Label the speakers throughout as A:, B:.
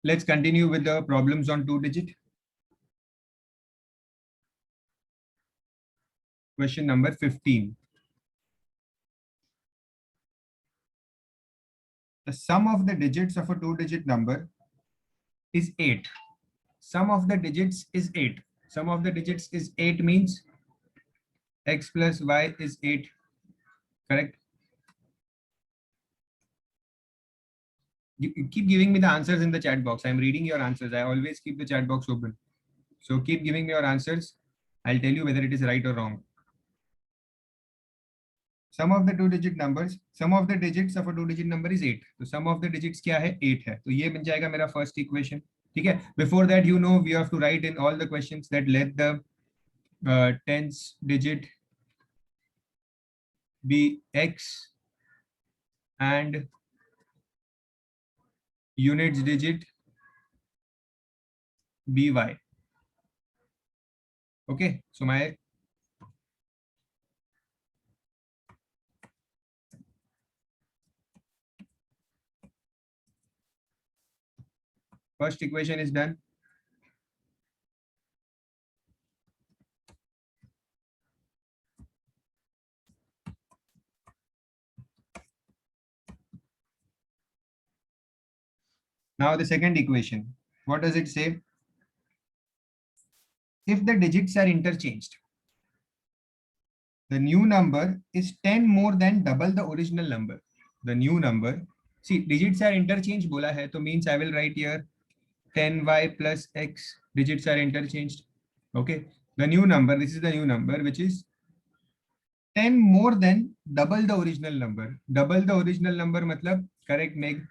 A: let's continue with the problems on 2-digit. Question number 15. The sum of the digits of a 2-digit number is 8. Sum of the digits is 8. Sum of the digits is 8 means x plus y is 8. Correct? You keep giving me the answers in the chat box. I'm reading your answers. I always keep the chat box open. So keep giving me your answers. I'll tell you whether it is right or wrong. Sum of the 2-digit numbers, sum of the digits of a 2-digit number is 8. तो sum of the digits क्या है? 8 है. तो ये बन जाएगा मेरा first equation. ठीक है? Before that, you know, we have to write in all the questions that let the tens digit be x and units digit be y. Okay, so my first equation is done. Now the second equation, what does it say? If the digits are interchanged, the new number is 10 more than double the original number. The new number, see, digits are interchanged bola hai, so means I will write here 10y plus x, digits are interchanged. Okay, the new number, this is the new number, which is 10 more than double the original number. Double the original number matlab, correct Meg?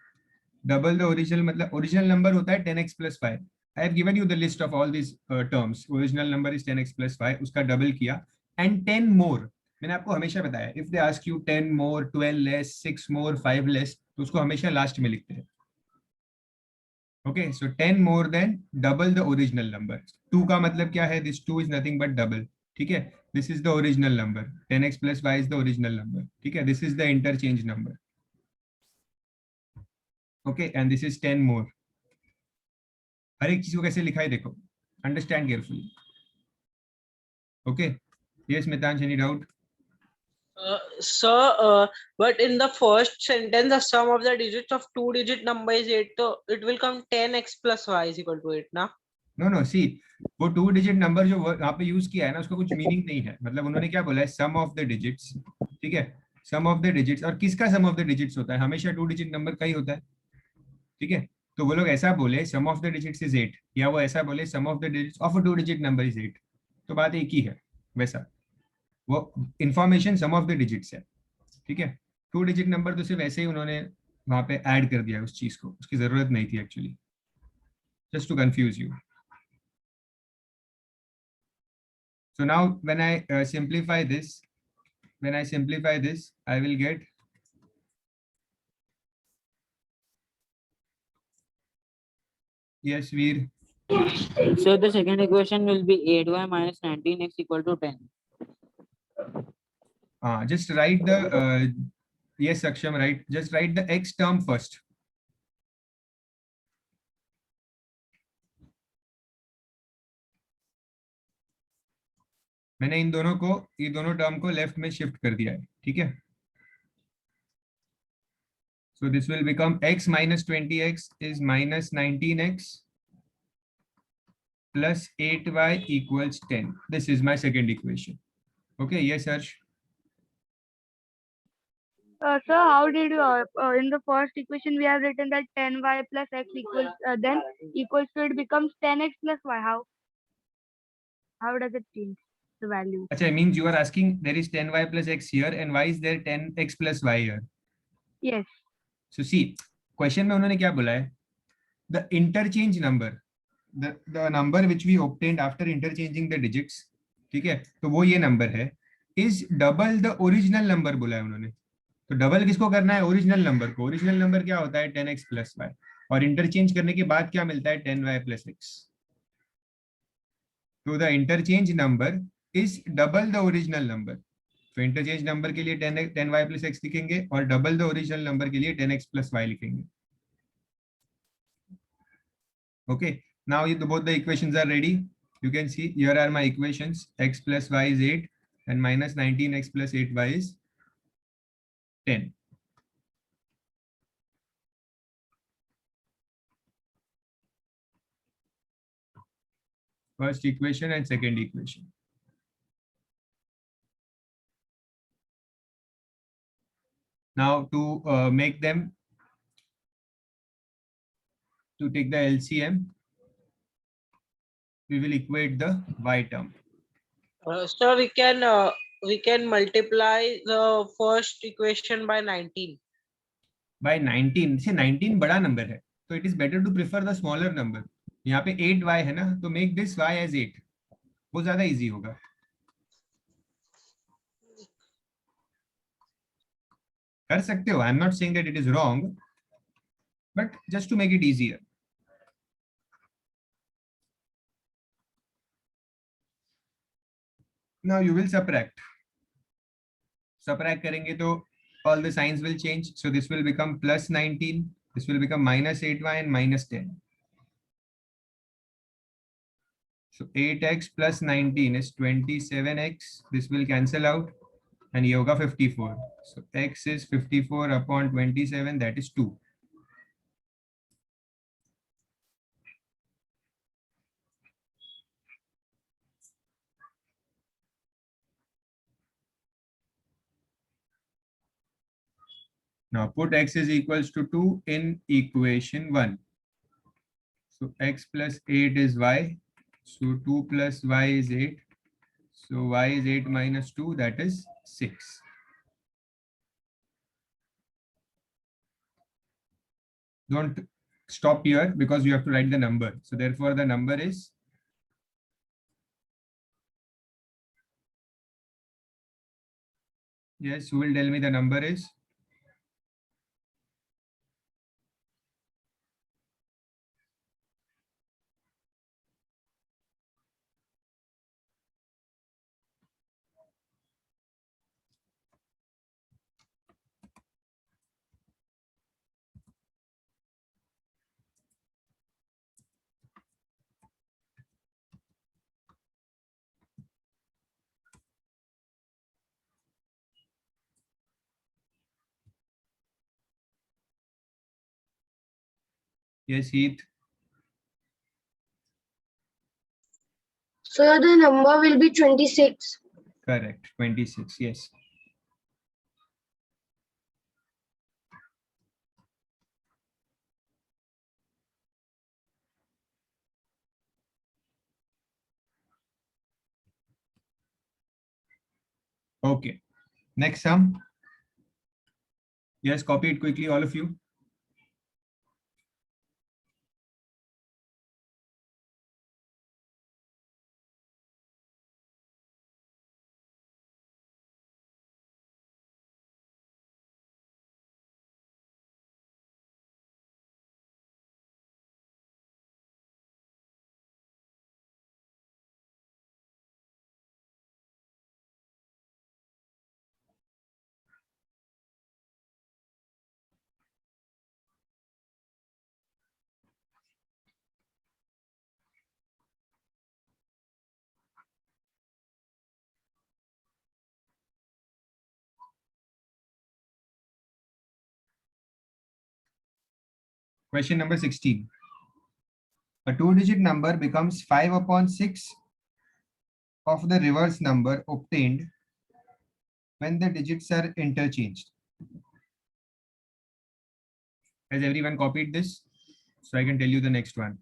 A: Double the original matlab, original number hota hai 10x plus y. I have given you the list of all these terms. Original number is 10x plus y, uska double kiya, and 10 more. मैंने आपको हमेशा बताया, if they ask you 10 more, 12 less, 6 more, 5 less, तो उसको हमेशा last में लिखते हैं. Okay, so 10 more than double the original number. 2 का मतलब क्या है? This 2 is nothing but double. ठीक है? This is the original number. 10x plus y is the original number. ठीक है? This is the interchange number. Okay, and this is 10 more. हर एक चीज को कैसे लिखा है देखो. Understand carefully. Okay. Yes, Mitansh, any doubt?
B: Sir, but in the first sentence, the sum of the digits of 2-digit number is 8. So it will come 10x plus y is equal to 8, ना?
A: No, see, वो 2-digit number जो वहाँ पे use किया है ना, उसका कुछ मीनिंग नहीं है. मतलब उन्होंने क्या बोला है? सम ऑफ द डिजिट्स. ठीक है? सम ऑफ द डिजिट्स. और किसका सम ऑफ द डिजिट्स होता है? हमेशा 2-digit नंबर का ही होता है. ठीक है? तो वो लोग ऐसा बोले sum of the digits is 8, या वो ऐसा बोले sum of the digits of a 2-digit number is 8, तो बात एक ही है. वैसा वो information sum of the digits है. ठीक है? 2-digit नंबर तो सिर्फ ऐसे ही उन्होंने वहां पे ऐड कर दिया उस चीज को. उसकी जरूरत नहीं थी actually. Just to confuse you. So now when I simplify this, I will get yes, Veer.
C: So the second equation will be 8y minus 19x equal to 10.
A: Just write the yes, Aksham, right? Just write the x term first. मैंने इन दोनों term को left में shift कर दिया है. ठीक है? So this will become x minus 20x is minus 19x plus 8y equals 10. This is my second equation. Okay, yes, Harsh.
D: Sir, how did you, in the first equation, we have written that 10y plus x equals, then equals to it becomes 10x plus y. How does it change the value?
A: Achha, it means you are asking there is 10y plus x here, and why is there 10x plus y here?
D: Yes.
A: So see, question में उन्होंने क्या बोला है? The interchange number, the number which we obtained after interchanging the digits, ठीक है? तो वो ये number है, is double the original number बोला है उन्होंने. तो डबल किसको करना है? ओरिजिनल नंबर को. ओरिजिनल नंबर क्या होता है? 10x plus y. और इंटरचेंज करने के बाद क्या मिलता है? 10y plus x. तो the interchange number is double the original number. तो इंटरचेंज नंबर के लिए 10y plus x लिखेंगे और डबल द ओरिजिनल नंबर के लिए 10x plus y लिखेंगे. Okay, now both the equations are ready. You can see here are my equations. X plus y is 8 and minus 19x plus 8y is 10. First equation and second equation. Now to make them, to take the LCM, we will equate the y term.
B: So we can multiply the first equation by 19.
A: By 19, see 19 बड़ा number है, so it is better to prefer the smaller number. यहाँ पे 8y है ना, तो make this y as 8, वो ज्यादा easy होगा. कर सकते हो, I am not saying that it is wrong, but just to make it easier. Now you will subtract. Subtract करेंगे तो all the signs will change. So this will become plus 19. This will become minus 8y and minus 10. So 8x plus 19 is 27x. This will cancel out and ये होगा 54. So x is 54 upon 27, that is 2. Now put x is equals to 2 in equation 1. So x plus 8 is y. So 2 plus y is 8. So y is 8 minus 2, that is 6. Don't stop here because you have to write the number. So therefore the number is yes, who will tell me the number is? Yes, Heath.
E: So the number will be 26.
A: Correct. 26. Yes. Okay. Next sum. Yes, copy it quickly, all of you. Question number 16. A two-digit number becomes 5 upon 6 of the reverse number obtained when the digits are interchanged. Has everyone copied this? So I can tell you the next one.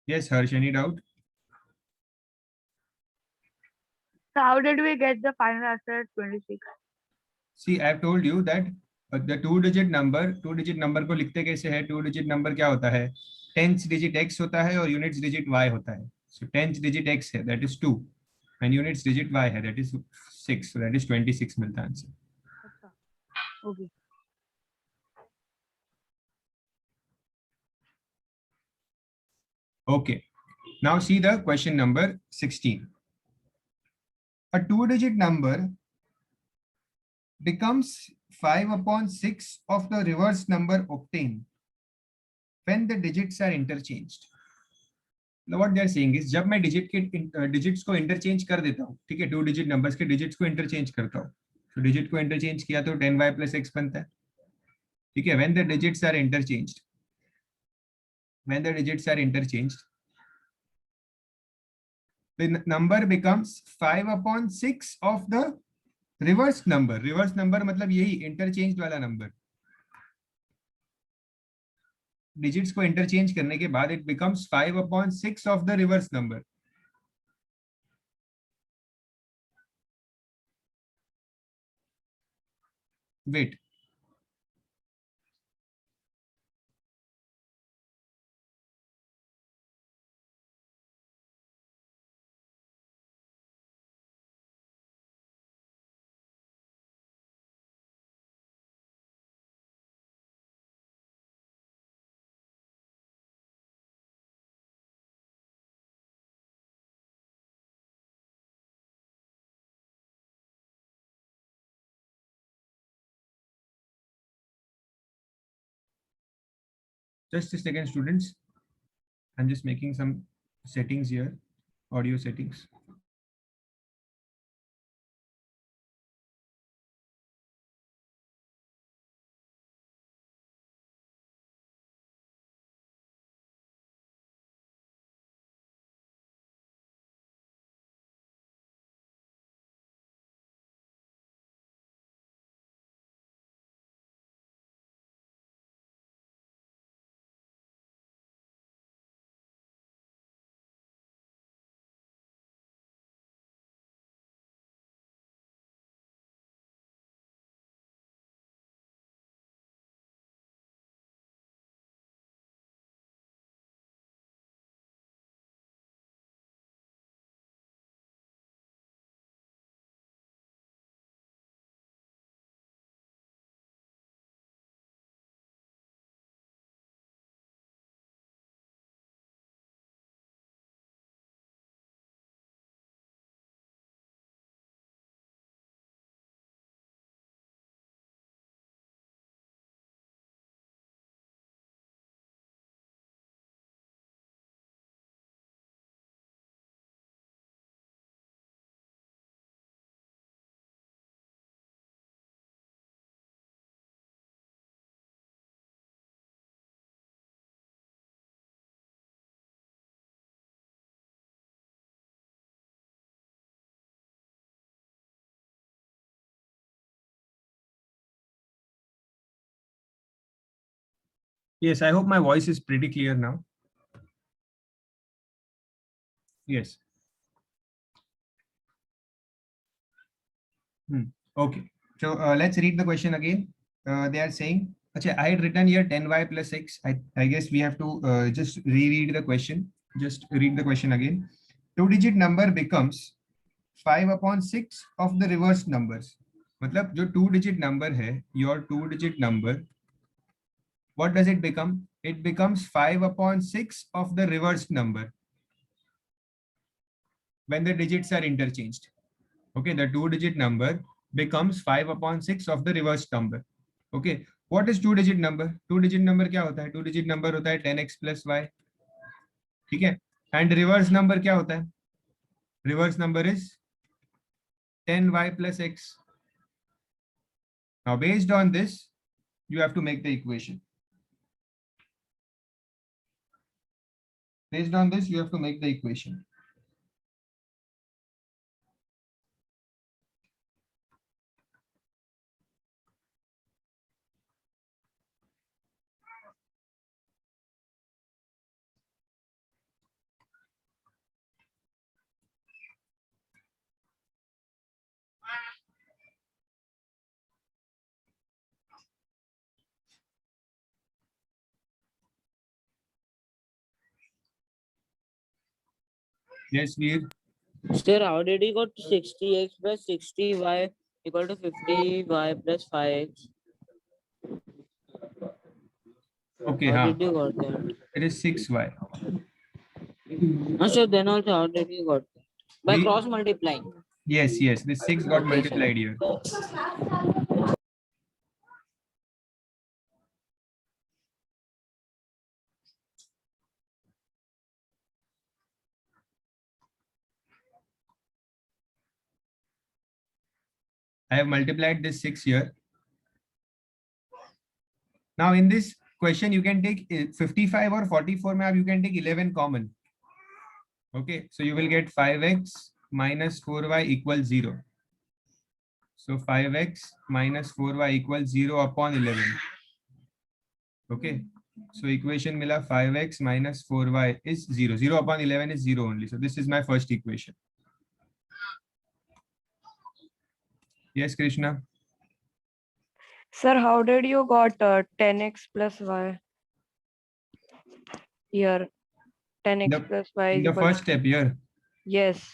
A: Yes, Harsh, any doubt?
D: So how did we get the final answer 26?
A: See, I have told you that the two digit number को लिखते कैसे है? To digit number क्या होता है? Tenth digit x होता है और यूनिट्स डिजिट y होता है. So टेंथ डिजिट x है, that is 2, and units digit y है, that is 6. So that is 26 मिलता है answer.
D: Okay.
A: Okay. Now see the question number 16. A two-digit number becomes 5 upon 6 of the reverse number obtained when the digits are interchanged. Now what they are saying is जब मैं digits को interchange कर देता हूँ, ठीक है, two digit numbers के digits को इंटरचेंज करता हूँ, तो डिजिट को इंटरचेंज किया तो 10y plus x बनता है, ठीक है. When the digits are interchanged, the number becomes 5 upon 6 of the reverse number. Reverse number मतलब यही इंटरचेंज वाला नंबर. डिजिट्स को इंटरचेंज करने के बाद it becomes 5 upon 6 of the reverse number. Wait, just a second students, I'm just making some settings here, audio settings. Yes, I hope my voice is pretty clear now. Yes. Okay. So let's read the question again. They are saying, okay, I had written here 10y plus x. I guess we have to just reread the question. Just read the question again. Two-digit number becomes 5 upon 6 of the reverse numbers. मतलब जो two-digit number है, your two-digit number, what does it become? It becomes 5 upon 6 of the reversed number when the digits are interchanged. Okay, the two-digit number becomes 5 upon 6 of the reversed number. Okay, what is two-digit number? Two-digit number क्या होता है? Two-digit number होता है 10x plus y. ठीक है, and reverse number क्या होता है? Reverse number is 10y plus x. Now, based on this, you have to make the equation. Based on this, you have to make the equation. Yes, Veer.
C: Sir, how did you got 60x plus 60y equal to 50y plus 5x?
A: Okay,
C: How
A: हाँ.
C: did you got that?
A: It is 6y.
C: No, sir, then also how did you got that? By
A: We-
C: cross multiplying.
A: Yes, yes. The 6 got
C: Okay, sir.
A: multiplied here. I have multiplied this 6 here. Now in this question, you can take 55 or 44. Ma'am, you can take 11 common. Okay, so you will get 5x minus 4y equals 0. So 5x minus 4y equals 0 upon 11. Okay, so equation mila 5x minus 4y is 0. 0 upon 11 is 0 only. So this is my first equation. Yes, Krishna.
F: Sir, how did you got 10x plus y? Here, 10x plus y
A: In
F: is
A: the
F: equal
A: first step here,
F: yes.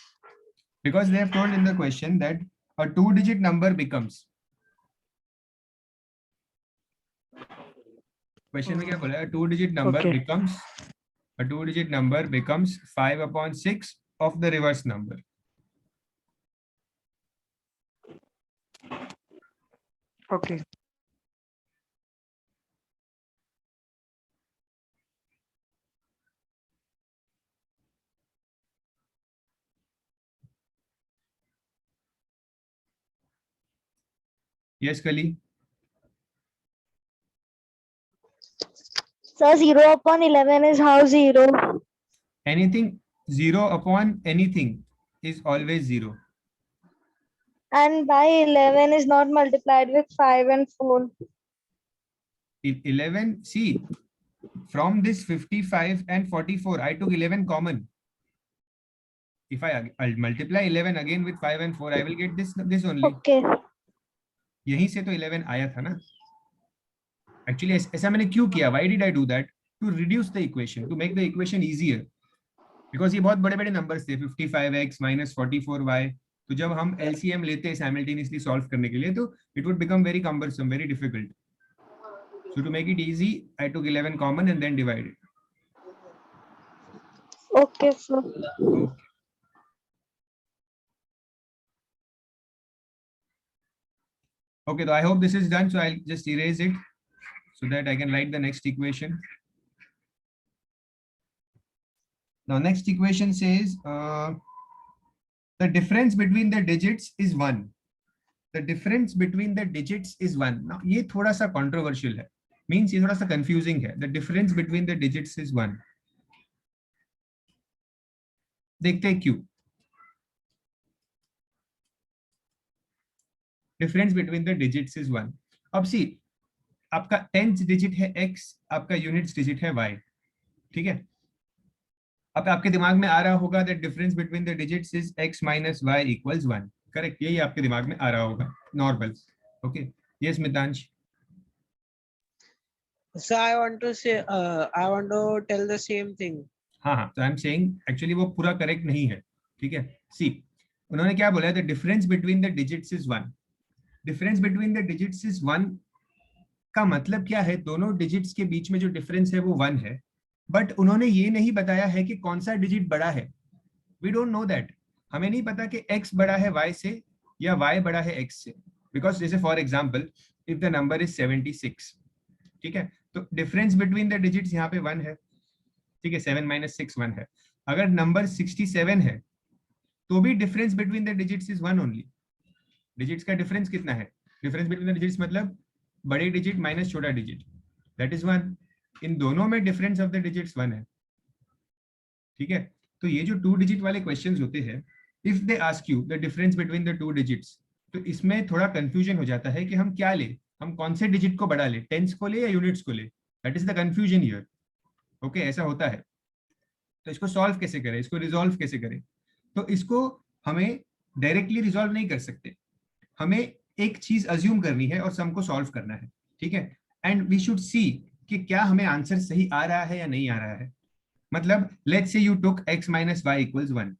A: because they have told in the question that a 2-digit number becomes. Question में क्या बोला है? A 2-digit number
F: Okay.
A: becomes. A 2-digit number becomes 5 upon 6 of the reverse number.
F: Okay.
A: Yes, Kali.
E: So 0 upon 11 is how 0?
A: Anything 0 upon anything is always 0.
E: And by 11 is not multiplied with 5 and 4.
A: 11, see, from this 55 and 44, I took 11 common. If I'll multiply 11 again with 5 and 4, I will get this only.
E: Okay.
A: यहीं से तो 11 आया था ना. Actually, ऐसा मैंने क्यों किया? Why did I do that? To reduce the equation, to make the equation easier. Because ये बहुत बड़े-बड़े numbers थे, 55x minus 44y. तो जब हम LCM लेते हैं simultaneously solve करने के लिए, तो it would become very cumbersome, very difficult. So to make it easy, I took 11 common and then divided.
E: Okay, sir.
A: Okay. Okay, so I hope this is done. So I'll just erase it so that I can write the next equation. Now, next equation says the difference between the digits is 1. The difference between the digits is 1. Now, ये थोड़ा सा controversial है. Means ये थोड़ा सा confusing है. The difference between the digits is 1. देखते हैं क्यों. Difference between the digits is 1. अब see, आपका 10th digit है x, आपका units digit है y. ठीक है. अब आपके दिमाग में आ रहा होगा that difference between the digits is x minus y equals 1. Correct. यही आपके दिमाग में आ रहा होगा. Normal. Okay. Yes, Mitansh.
B: So I want to say, I want to tell the same thing.
A: हाँ हाँ. So I'm saying actually वो पूरा correct नहीं है. ठीक है. See, उन्होंने क्या बोला है? The difference between the digits is 1. Difference between the digits is 1 का मतलब क्या है? दोनों digits के बीच में जो difference है वो 1 है. बट उन्होंने ये नहीं बताया है कि कौन सा डिजिट बड़ा है. We don't know that. हमें नहीं पता कि x बड़ा है y से या y बड़ा है x से. बिकॉज जैसे for example if the number is 76, ठीक है, तो डिफरेंस बिटवीन द डिजिट्स यहाँ पे 1 है. ठीक है, 7 minus 6 1 है. अगर नंबर 67 है तो भी difference between the digits is 1 only. Digits का डिफरेंस कितना है? डिफरेंस बिटवीन द डिजिट्स मतलब बड़े डिजिट माइनस छोटा डिजिट, दैट इज 1. इन दोनों में डिफरेंस ऑफ द डिजिट्स 1 है. ठीक है, तो ये जो 2 डिजिट वाले क्वेश्चंस होते हैं, if they ask you the difference between the 2 digits, तो इसमें थोड़ा कंफ्यूजन हो जाता है कि हम क्या ले, हम कौन से डिजिट को बड़ा ले, टेंस को ले या यूनिट्स को ले. That is the confusion here. Okay, ऐसा होता है. तो इसको सॉल्व कैसे करें, इसको रिजॉल्व कैसे करें? तो इसको हमें डायरेक्टली रिजॉल्व नहीं कर सकते. हमें एक चीज अज्यूम करनी है और सम को सॉल्व करना है. ठीक है, एंड वी शुड सी कि क्या हमें आंसर सही आ रहा है या नहीं आ रहा है. मतलब let's say you took x minus y equals 1.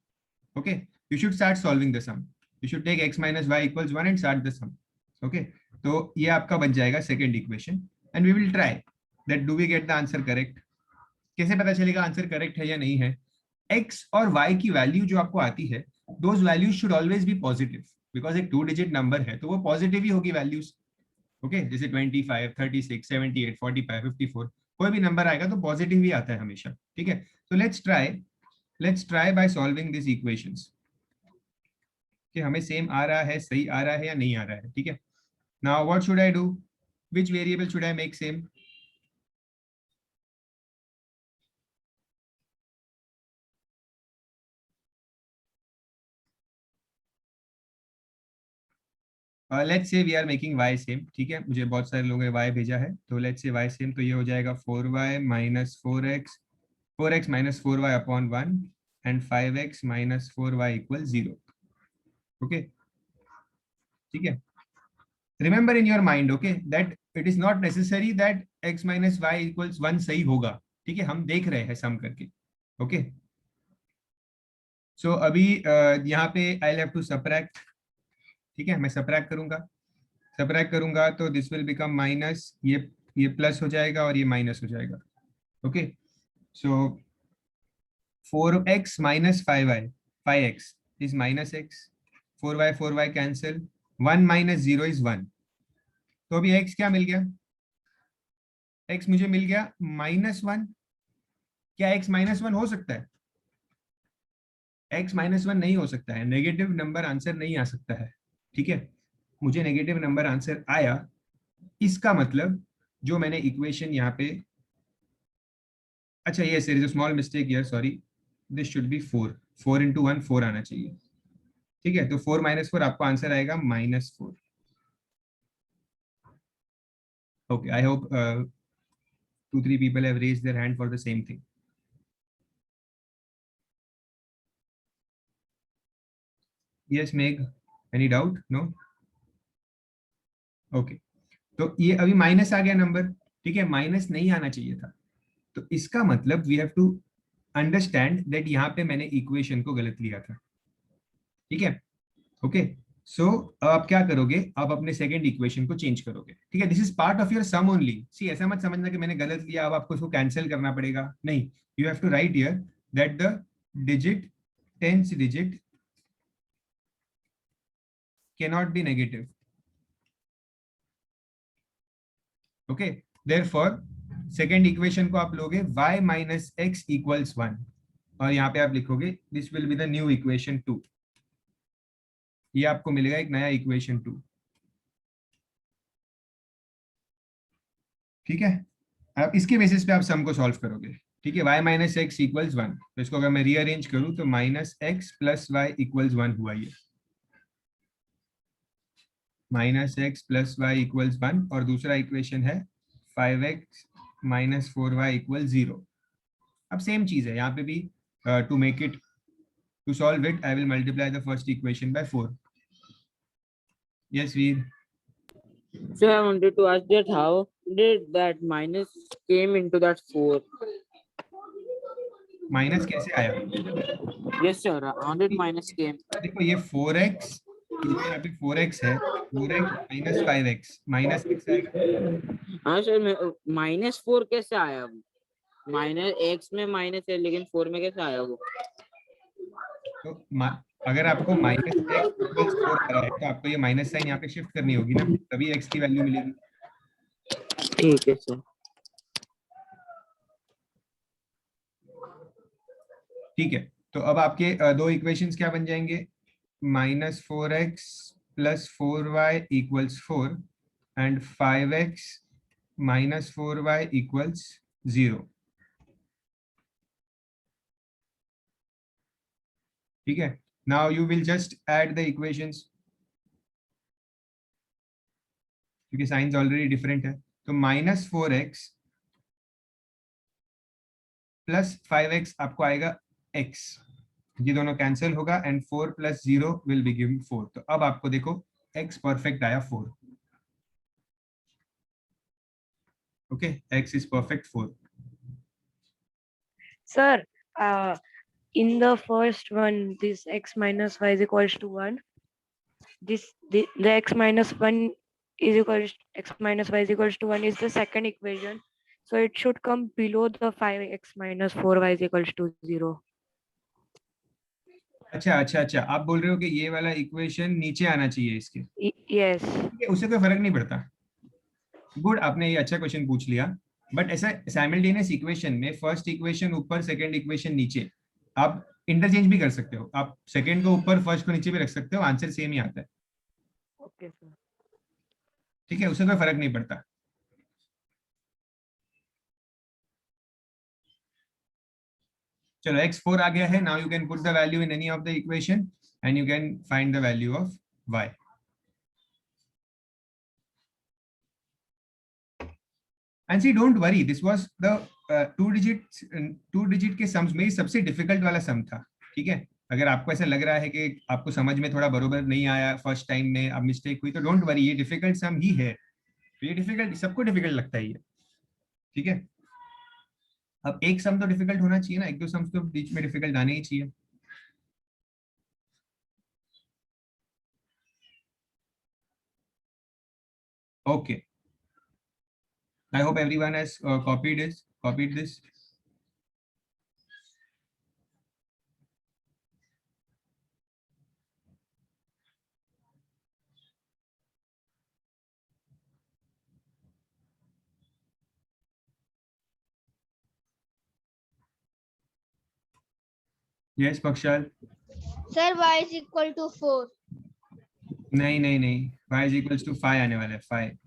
A: Okay, you should start solving the sum. You should take x minus y equals 1 and start the sum. Okay, तो ये आपका बन जाएगा second equation and we will try that do we get the answer correct. कैसे पता चलेगा answer correct है या नहीं है? x और y की वैल्यू जो आपको आती है, those values should always be positive, because एक 2 डिजिट नंबर है तो वो पॉजिटिव ही होगी वैल्यूज. ओके, जैसे 25, 36, 78, 45, 54, कोई भी नंबर आएगा तो पॉजिटिव ही आता है हमेशा. ठीक है, तो let's try by solving this equations कि हमें सेम आ रहा है, सही आ रहा है या नहीं आ रहा है. ठीक है, now what should I do, which variable should I make same? Let's say we are making y same. ठीक है, मुझे बहुत सारे लोगों ने y भेजा है, तो लेट्स से y सेम, तो ये हो जाएगा 4y minus 4x minus 4y upon 1 and 5x minus 4y equal 0. Okay, ठीक है, remember in your mind okay that it is not necessary that x minus y equals 1 सही होगा. ठीक है, हम देख रहे हैं सम करके. ओके, सो अभी यहाँ पे आई हैव टू सबट्रैक्ट. ठीक है, मैं सबट्रैक्ट करूंगा तो दिस विल बिकम माइनस, ये प्लस हो जाएगा और ये माइनस हो जाएगा. Okay, so 4x minus 5x is minus x, 4y cancel, 1 minus 0 is 1. तो अभी x क्या मिल गया? x मुझे मिल गया -1. क्या x -1 हो सकता है? x -1 नहीं हो सकता है, नेगेटिव नंबर आंसर नहीं आ सकता है. ठीक है, मुझे नेगेटिव नंबर आंसर आया, इसका मतलब जो मैंने इक्वेशन यहाँ पे, अच्छा ये there is a small mistake here, sorry, this should be 4 into 1 4 आना चाहिए. ठीक है, तो 4 - 4 आपको आंसर आएगा -4. Okay, I hope 2-3 people have raised their hand for the same thing. Yes, Meg, any doubt? No? Okay, तो ये अभी माइनस आ गया नंबर. ठीक है, माइनस नहीं आना चाहिए था, तो इसका मतलब we have to understand that यहाँ पे मैंने इक्वेशन को गलत लिया था. ठीक है, ओके, सो अब आप क्या करोगे, आप अपने सेकंड इक्वेशन को चेंज करोगे. ठीक है, this is part of your sum only. See, ऐसा मत समझना कि मैंने गलत लिया अब आपको इसको कैंसिल करना पड़ेगा, नहीं. You have to write here that the digit, 10th digit cannot be negative. Okay, therefore second equation को आप लोगे y माइनस x इक्वल्स 1 और यहाँ पे आप लिखोगे this will be the new equation 2. ये आपको मिलेगा एक नया इक्वेशन 2. ठीक है, आप इसके बेसिस पे आप सम को सॉल्व करोगे. ठीक है, y माइनस एक्स इक्वल्स 1, तो इसको अगर मैं रीअरेंज करूं तो -x प्लस वाई इक्वल्स 1 हुआ. ये -x प्लस वाई इक्वल्स 1 और दूसरा इक्वेशन है 5x माइनस 4y इक्वल 0. अब सेम चीज है यहाँ पे भी. To make it, to solve it, I will multiply the first equation by 4. Yes Veer.
C: So I wanted to ask that how did that minus came into that 4?
A: Minus कैसे आया?
C: Yes sir, how did minus came?
A: देखो ये 4x, यहाँ पे 4x है, 4x minus 5x, minus x आएगा.
C: हाँ sir, -4 कैसे आया? -x में माइनस है लेकिन 4 में कैसे आया वो?
A: तो अगर आपको -x इक्वल्स 4 आ रहा है तो आपको ये माइनस साइन यहाँ पे शिफ्ट करनी होगी ना, तभी x की वैल्यू मिलेगी.
C: ठीक है सर.
A: ठीक है, तो अब आपके दो इक्वेशंस क्या बन जाएंगे, -4x plus 4y equals 4 and 5x minus 4y equals 0. ठीक है, now you will just add the equations क्योंकि साइंस ऑलरेडी डिफरेंट है. तो -4x प्लस 5x आपको आएगा x, ये दोनों कैंसिल होगा एंड 4 + 0 विल बी गिवन 4. तो अब आपको देखो x परफेक्ट आया 4. Okay, x is perfect 4.
F: Sir, in the first one, this x minus y is equals to 1. The x minus 1 is equals x minus y is equals to 1 is the second equation. So it should come below the 5x minus 4y is equals to 0.
A: अच्छा अच्छा अच्छा, आप बोल रहे हो कि ये वाला इक्वेशन नीचे आना चाहिए इसके,
F: Yes.
A: ठीक है, उससे कोई फर्क नहीं पड़ता। गुड, आपने ये अच्छा क्वेश्चन पूछ लिया। बट ऐसा साइमल्टेनियस इक्वेशन में फर्स्ट इक्वेशन ऊपर सेकंड इक्वेशन नीचे, आप इंटरचेंज भी कर सकते हो, आप सेकंड को ऊपर फर्स्ट को नीचे भी रख सकते हो, आंसर सेम ही आता है।
F: Okay, sir.
A: ठीक है, उससे कोई फर्क नहीं पड़ता। चलो x4 आ गया है। Now you can put the value in any of the equation and you can find the value of y। And see don't worry, this was the two digit के सम्स में सबसे डिफिकल्ट वाला सम था। ठीक है, अगर आपको ऐसा लग रहा है कि आपको समझ में थोड़ा बरोबर नहीं आया फर्स्ट टाइम में, अब मिस्टेक हुई, तो डोंट वरी, ये डिफिकल्ट सम ही है। तो ये डिफिकल्ट, सबको डिफिकल्ट लगता है ये। ठीक है, अब एक सम तो डिफिकल्ट होना चाहिए ना, एक दो सम तो बीच में डिफिकल्ट आने ही चाहिए। Okay, I hope everyone has copied this. Yes, Pakshal.
E: Sir, y is equal to 4.
A: नहीं नहीं नहीं, y is equals to 5 आने वाला है, 5।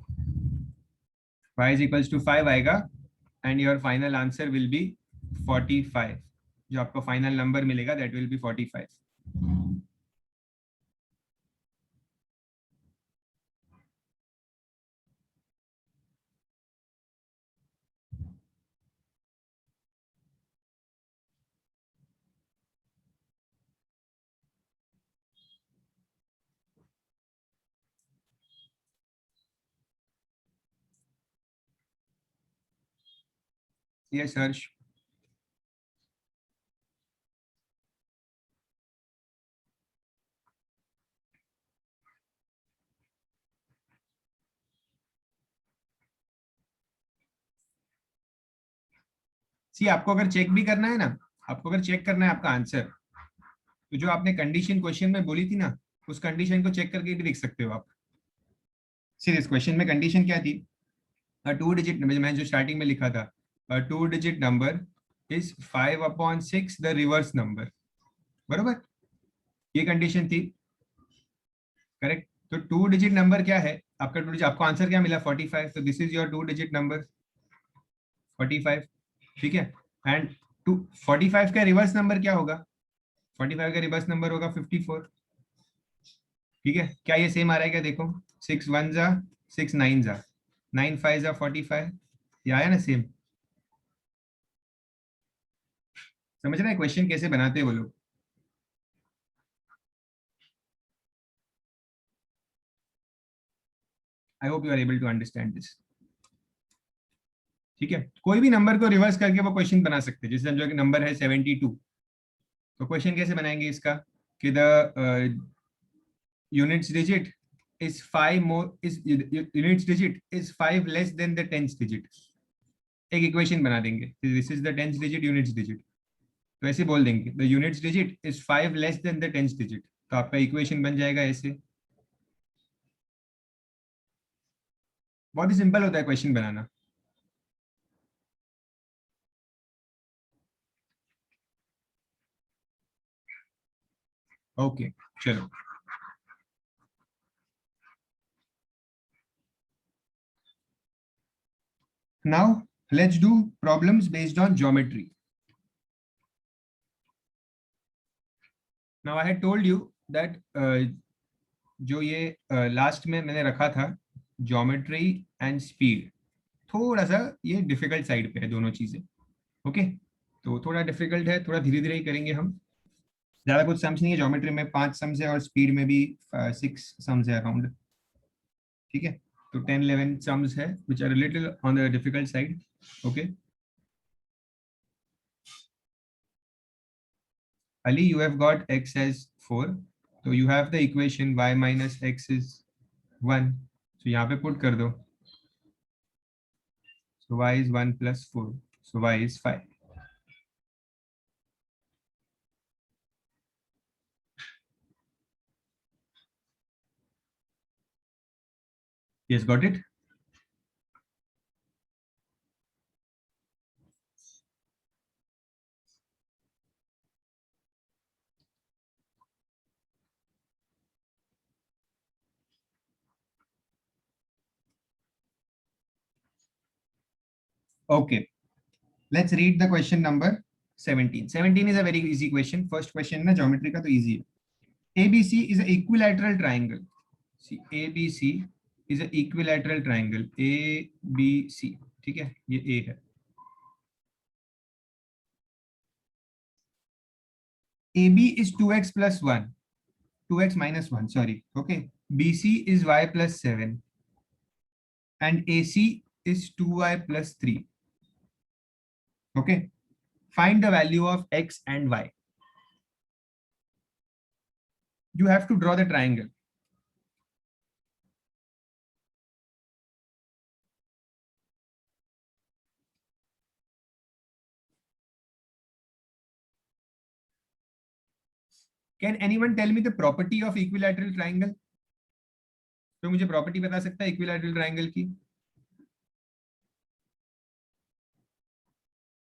A: y is equals to 5 आएगा and your final answer will be 45। जो आपको फाइनल नंबर मिलेगा that will be 45। Yes, Harsh. सी, आपको अगर चेक भी करना है ना, आपको अगर चेक करना है आपका आंसर, तो जो आपने कंडीशन क्वेश्चन में बोली थी ना, उस कंडीशन को चेक करके भी देख सकते हो आप। सी, इस क्वेश्चन में कंडीशन क्या थी? अ टू डिजिट, मैं जो स्टार्टिंग में लिखा था, a two digit number is 5/6 the reverse number, बरोबर, ये कंडीशन थी, करेक्ट। तो टू डिजिट नंबर क्या है आपका? टू डिजिट, आपको आंसर क्या मिला? 45। तो this is your to digit number 45। ठीक है, एंड 45 का रिवर्स नंबर क्या होगा? 45 का रिवर्स नंबर होगा 54। ठीक है, क्या ये सेम आ रहा है क्या? देखो, 6 1 जा 6 9 जा 9 5 जा 45, ये आया ना सेम। समझ रहे हैं क्वेश्चन कैसे बनाते हैं वो लोग? I hope you are able to understand this. ठीक है, कोई भी नंबर को रिवर्स करके वो क्वेश्चन बना सकते हैं। जैसे समझो कि नंबर है 72, तो क्वेश्चन कैसे बनाएंगे इसका कि the units digit is 5 more is units digit is 5 less than the tens digit। एक इक्वेशन बना देंगे, this is the tens digit units digit, तो ऐसे बोल देंगे the units digit is 5 less than the tens digit, तो आपका equation बन जाएगा ऐसे। बहुत ही सिंपल होता है क्वेश्चन बनाना। ओके, चलो now let's do problems based on geometry। now I had told you that जो ये लास्ट में मैंने रखा था ज्योमेट्री एंड स्पीड, थोड़ा सा ये डिफिकल्ट साइड पे है दोनों चीजें। ओके, तो थोड़ा डिफिकल्ट है, थोड़ा धीरे धीरे ही करेंगे हम, ज्यादा कुछ सम्स नहीं है। ज्योमेट्री में 5 सम्स है और स्पीड में भी 6 सम्स है अराउंड। ठीक है, तो 10-11 सम्स है which are little on the difficult side. Okay, Ali, you have got x as 4. So you have the equation y minus x is 1. So यहाँ पे put कर दो. So y is 1 plus 4. So y is 5. Yes, got it? Okay. Let's read the question number 17. 17 is a very easy question. First question na geometry ka to easy hai. ABC is an equilateral triangle. See, ABC is an equilateral triangle. ABC. ठीक है, ये A है. AB is 2x plus 1. 2x minus 1, sorry. Okay. BC is y plus 7. And AC is 2y plus 3. Okay. Find the value of x and y. You have to draw the triangle. Can anyone tell me the property of equilateral triangle? तो मुझे property बता सकता है equilateral triangle की?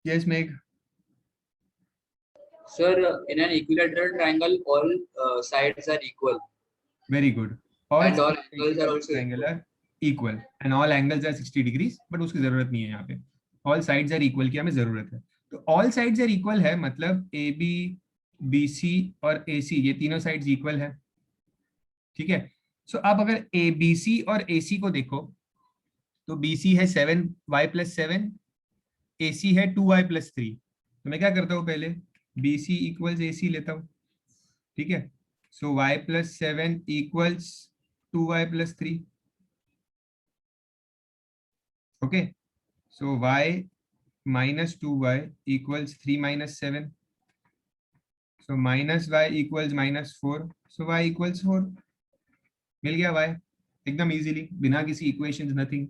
A: Yes, Meg.
G: Sir, in an equilateral triangle, all sides are equal.
A: Very good. All
G: And all
A: sides of
G: angles are also
A: triangle are equal and all angles are 60 degrees. But उसकी जरूरत नहीं है यहाँ पे. All sides are equal की हमें जरूरत है. तो all sides are equal है मतलब AB, BC और AC ये तीनों sides equal है. ठीक है. So अब अगर ABC और AC को देखो तो BC है 7y plus 7, AC है 2y plus 3. तो मैं क्या करता हूँ पहले BC equals AC लेता हूँ. ठीक है. So y plus 7 equals 2y plus 3. Okay. So y minus 2y equals 3 minus 7. So minus y equals minus 4. So y equals 4. मिल गया y एकदम easily बिना किसी equations nothing.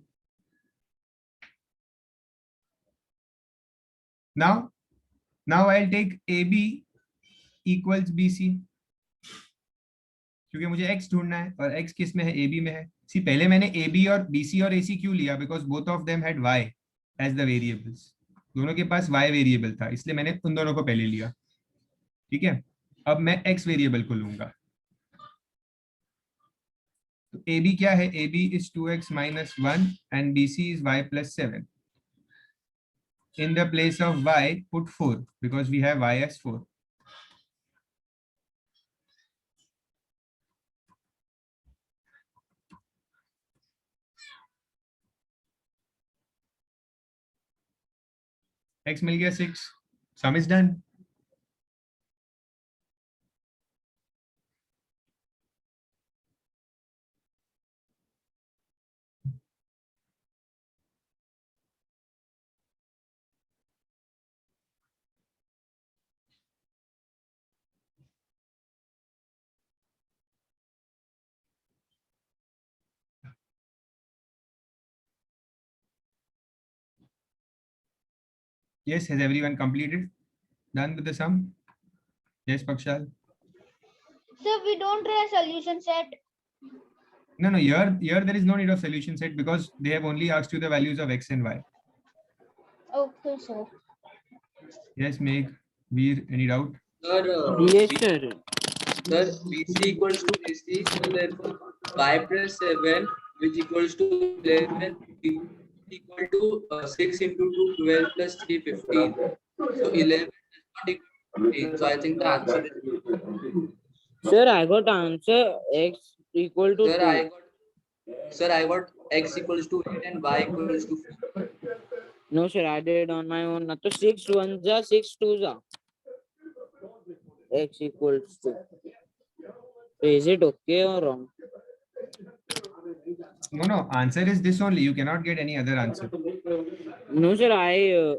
A: Now I'll take AB equals BC. क्योंकि मुझे x ढूंढना है और x किस में है AB में है. सी पहले मैंने AB और BC और AC क्यों लिया? Because both of them had y as the variables. दोनों के पास y वेरिएबल था इसलिए मैंने उन दोनों को पहले लिया. ठीक है. अब मैं x वेरिएबल को लूंगा. तो AB क्या है? AB is 2x minus 1 and BC is y plus 7. In the place of y, put 4 because we have y as 4. X मिल गया 6. Sum is done. Yes, has everyone completed? Done with the sum? Yes, Pakshal.
E: Sir, we don't have solution set.
A: No, here there is no need of solution set because they have only asked you the values of x and y.
E: Okay, sir.
A: Yes, Meg, Veer, any doubt?
G: Sir,
C: Yes, sir.
G: sir, BC equals to AC, so therefore y plus 7, which equals to 11, equal to 6 into 2, 12 plus 3, 15. So 11 is not equal to 15. So I think the answer is
C: Sir, I got answer x equal to 2.
G: Sir, I got x equals to 8 and y equals to 4.
C: No, sir, I did on my own. So 6 1s are 6 2s are. X equals to. So is it okay or wrong?
A: No, answer is this only. You cannot get any other answer.
C: No, sir,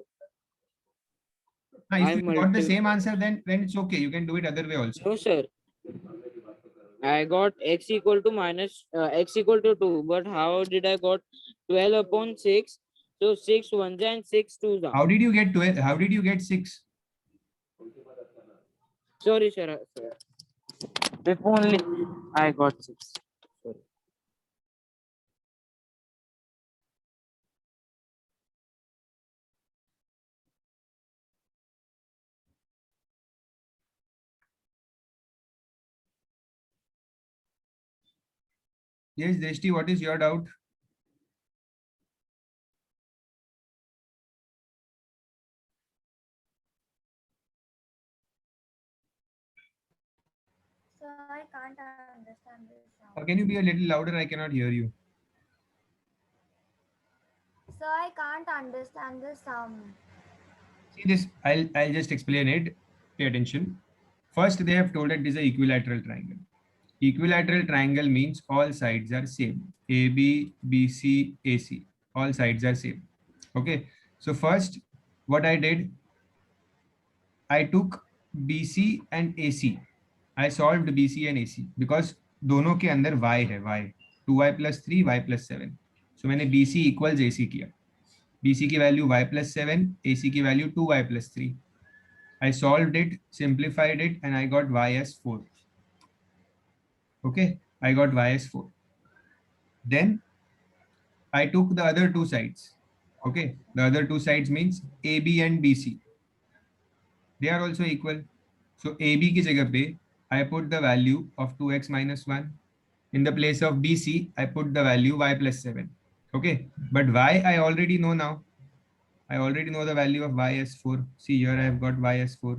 A: If
C: I
A: you got the
C: multi-
A: same answer, then it's okay. You can do it other way also.
C: No, sir. I got x equal to minus x equal to 2, but how did I got 12 upon 6? So 6 ones and 6 twos are.
A: How did you get 12? How did you get 6?
C: Sorry, sir. If only I got 6. Sorry.
A: Yes, Drishti, what is your doubt?
H: So I can't understand this sum.
A: Can you be a little louder? I cannot hear you.
H: So I can't understand the sum.
A: See this, I'll just explain it. Pay attention. First, they have told that this is an equilateral triangle. Equilateral triangle means all sides are same. AB, BC, AC. All sides are same. Okay. So first, what I did, I took BC and AC. I solved BC and AC because दोनों के अंदर y है y 2y plus 3 y plus 7. So मैंने BC equals AC किया. BC की value y plus 7, AC की value 2y plus 3. I solved it, simplified it, and I got y as 4. Okay, I got y as 4. Then I took the other two sides. Okay, the other two sides means AB and BC. They are also equal. So AB की जगह पे I put the value of 2x minus 1. In the place of BC, I put the value y plus 7. Okay, but y I already know now. I already know the value of y as 4. See here I have got y as 4.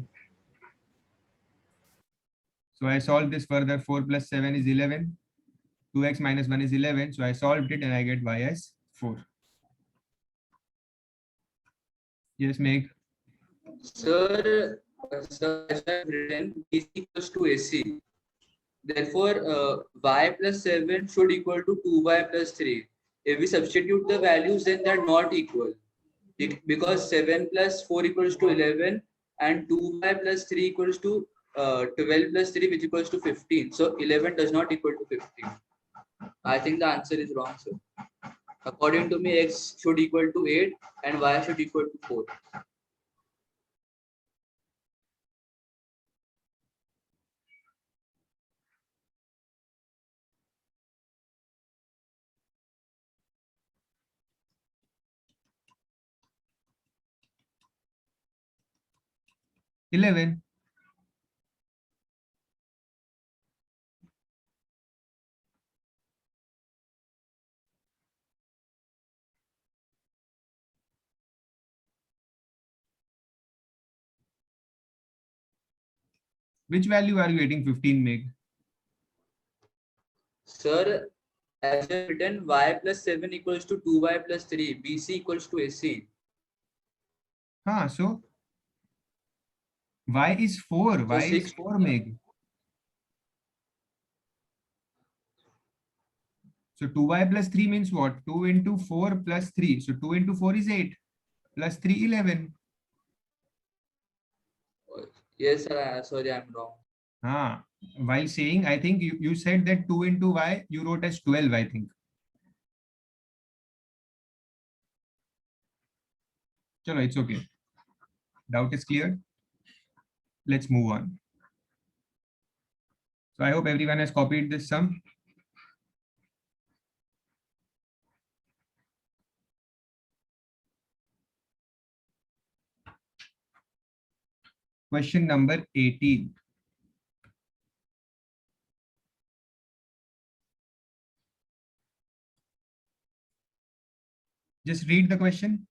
A: So I solve this further. 4 plus 7 is 11. 2x minus 1 is 11. So I solved it and I get y as 4. Yes, Meg.
G: Sir, sir, as I have written, B equals to AC. Therefore, y plus 7 should equal to 2y plus 3. If we substitute the values, then they're not equal. Because 7 plus 4 equals to 11 and 2y plus 3 equals to 12 plus 3, which equals to 15. So 11 does not equal to 15. I think the answer is wrong, sir. According to me, x should equal to 8 and y should equal to 4.
A: Eleven. Which value are you getting 15 meg?
G: Sir, as I have written, y plus 7 equals to 2y plus 3. BC equals to AC.
A: So y is 4.
G: So
A: Y is
G: 6
A: 4 meg. So 2y plus 3 means what? 2 into 4 plus 3. So 2 into 4 is 8. Plus 3, 11.
G: Yes, sir. Sorry, I'm wrong.
A: While saying, I think you said that 2 into y, you wrote as 12, I think. Chalo, it's okay. Doubt is clear. Let's move on. So I hope everyone has copied this sum. Question number 18. Just read the question.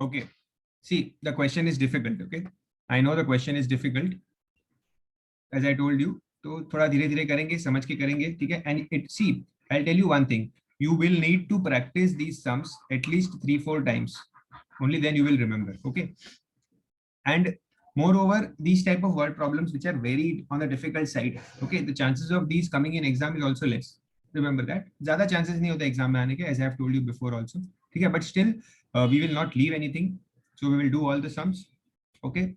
A: Okay. See, the question is difficult. Okay. I know the question is difficult. As I told you, तो थोड़ा धीरे धीरे करेंगे, समझ के करेंगे, ठीक है? And it, see, I'll tell you one thing. You will need to practice these sums at least 3-4 times. Only then you will remember. Okay. And moreover, these type of word problems which are very on the difficult side, okay, the chances of these coming in exam is also less. Remember that. ज़्यादा chances नहीं होते exam में आने के, as I have told you before also. ठीक है? But still, we will not leave anything. So we will do all the sums. Okay.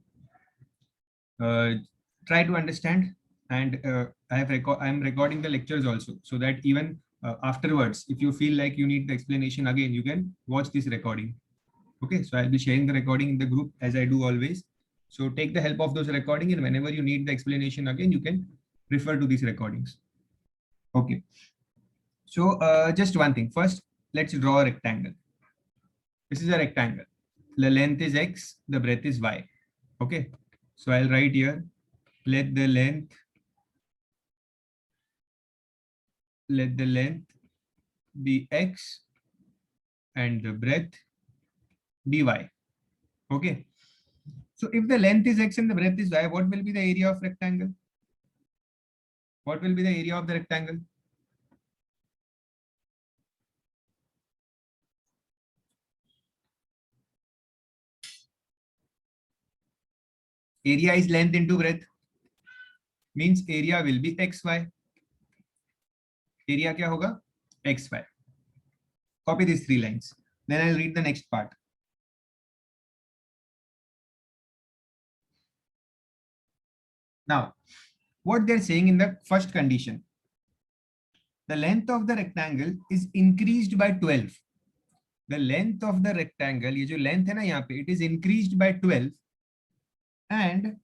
A: Try to understand, and I am recording the lectures also, so that even afterwards, if you feel like you need the explanation again, you can watch this recording. Okay, so I'll be sharing the recording in the group as I do always. So take the help of those recording, and whenever you need the explanation again, you can refer to these recordings. Okay. So just one thing. First, let's draw a rectangle. This is a rectangle. The length is x, the breadth is y. Okay. So I'll write here, let the length be x and the breadth be y. Okay. So if the length is x and the breadth is y, what will be the area of rectangle? What will be the area of the rectangle? Area is length into breadth. Means area will be xy. Area क्या होगा? xy. Copy these 3 lines. Then I'll read the next part. Now, what they're saying in the first condition, the length of the rectangle is increased by 12. The length of the rectangle, ये जो length है ना यहाँ पे, it is increased by 12, and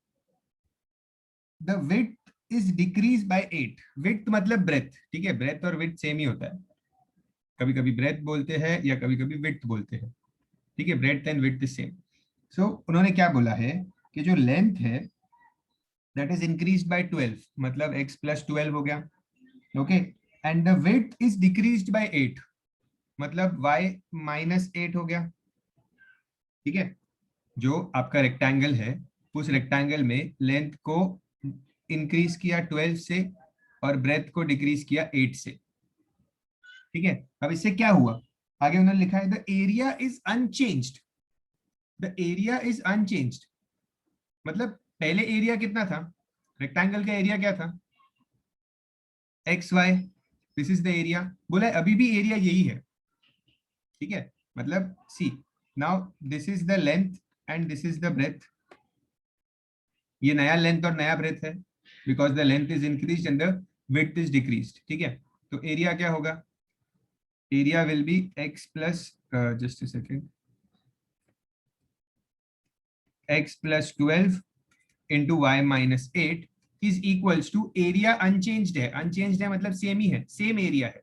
A: the width is decreased by 8. Width मतलब breadth, ठीक है? breadth और width same ही होता है. कभी कभी breadth बोलते हैं या कभी कभी width बोलते हैं, ठीक है? breadth and width is same. So उन्होंने क्या बोला है कि जो length है that is increased by 12, मतलब x plus 12 हो गया. Okay, and the width is decreased by 8, मतलब y minus 8 हो गया. ठीक है? जो आपका रेक्टेंगल है, उस रेक्टेंगल में लेंथ को इंक्रीज किया 12 से और ब्रेथ को डिक्रीज किया 8 से. ठीक है? अब इससे क्या हुआ? आगे उन्होंने लिखा है the area is unchanged. The area is unchanged मतलब पहले एरिया कितना था? रेक्टेंगल का एरिया क्या था? XY. This is the area. बोला अभी भी एरिया यही है. ठीक है? मतलब see now this is the length and this is the breadth. ये नया लेंथ और नया ब्रेथ है because the length is increased and the width is decreased. ठीक है? तो एरिया क्या होगा? Area will be x plus just a second, x plus 12 into y minus 8 is equals to area unchanged है. Unchanged है मतलब same ही है, same area है.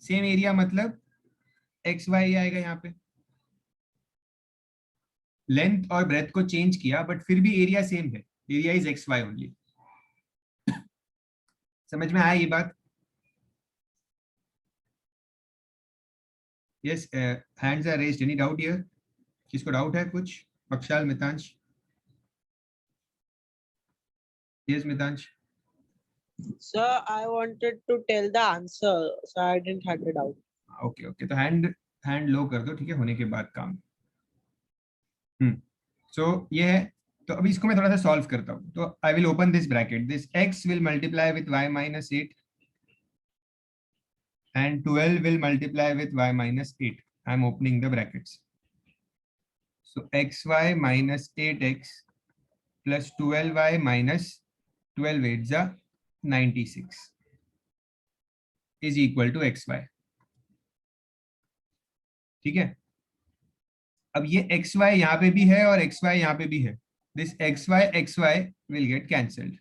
A: सेम एरिया मतलब एक्स वाई आएगा यहाँ पे. लेंथ और ब्रेथ को चेंज किया बट फिर भी एरिया सेम है. Area is x y only. समझ में आया ये बात? Yes, hands are raised. Any doubt here? किसको डाउट है कुछ? अक्षाल, Mitansh? Yes, Mitansh.
B: Sir, I wanted to tell the answer, so I didn't have it out.
A: Okay, okay. तो hand लो कर दो, ठीक है? होने के बाद काम. So ये है. तो अभी इसको मैं थोड़ा सा सॉल्व करता हूँ. तो I will open this bracket. This x will multiply with y minus 8 and 12 will multiply with y minus 8. I am opening the brackets. So xy minus 8x plus 12y minus 12 8 जा 96 is equal to xy. ठीक है? अब ये xy यहाँ पे भी है और xy यहाँ पे भी है. This xy will get cancelled.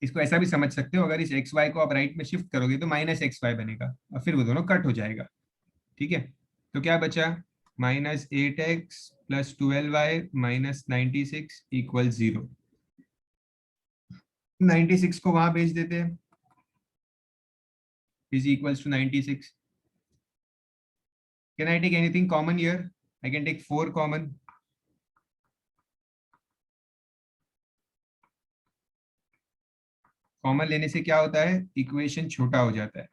A: इसको ऐसा भी समझ सकते हो, अगर इस xy को आप राइट में शिफ्ट करोगे तो माइनस xy बनेगा और फिर वो दोनों कट हो जाएगा. ठीक है? तो क्या बचा? Minus 8x plus 12y minus 96 equal 0. 96 को वहां भेज देते हैं. Is equals to 96. Can I take anything common here? I can take 4 common. Common लेने से क्या होता है, इक्वेशन छोटा हो जाता है.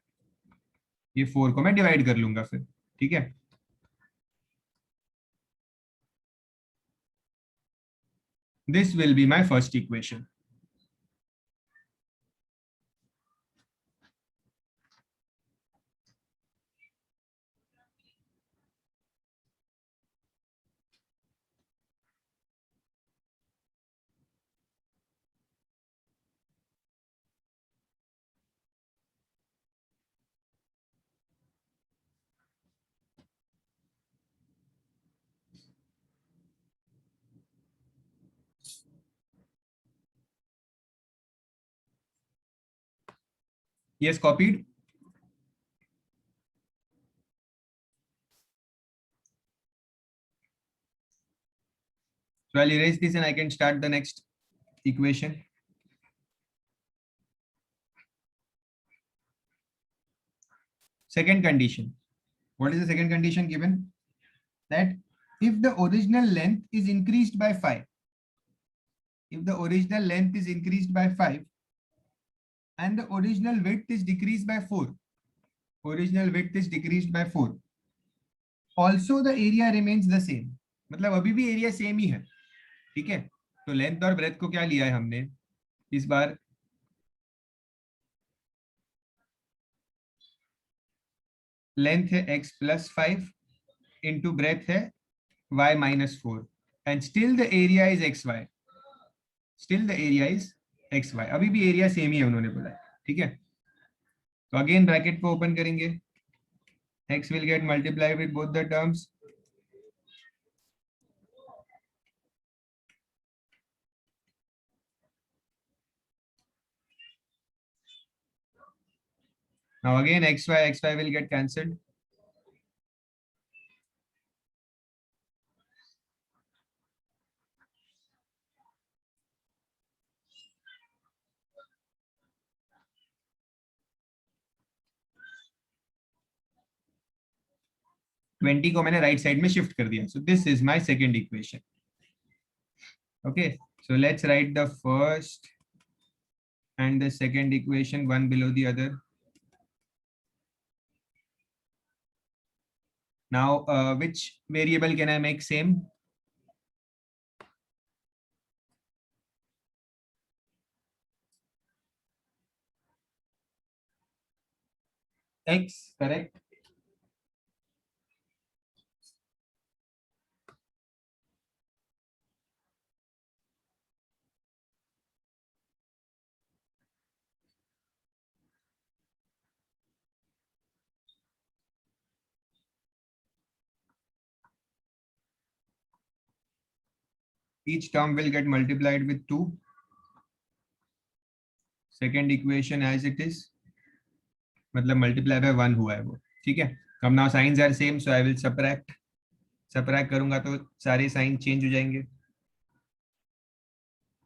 A: ये 4 को मैं डिवाइड कर लूंगा फिर. ठीक है, this will be my first equation. Yes, copied. So I'll erase this and I can start the next equation. Second condition. What is the second condition given? That if the original length is increased by 5, if the original length is increased by 5 and the original width is decreased by 4, original width is decreased by 4, also the area remains the same. मतलब अभी भी area same ही है. ठीक है, तो length और breadth को क्या लिया है हमने इस बार, लेंथ है x plus 5 into breadth है y minus 4 and still the area is xy, still the area is xy. अभी भी एरिया सेम ही है उन्होंने बोला है. ठीक है, तो अगेन ब्रैकेट को ओपन करेंगे, x will get multiplied with both the terms. Now again xy will get cancelled. Twenty को मैंने राइट साइड में शिफ्ट कर दिया. So this is my second equation. Okay, so let's write the first and the second equation one below the other. Now which variable can I make same? X, correct. Each term will get multiplied with 2. Second equation as it is, मतलब multiply by 1 हुआ है वो. ठीक है, अब now signs are same, so I will subtract करूंगा तो सारे साइन चेंज हो जाएंगे.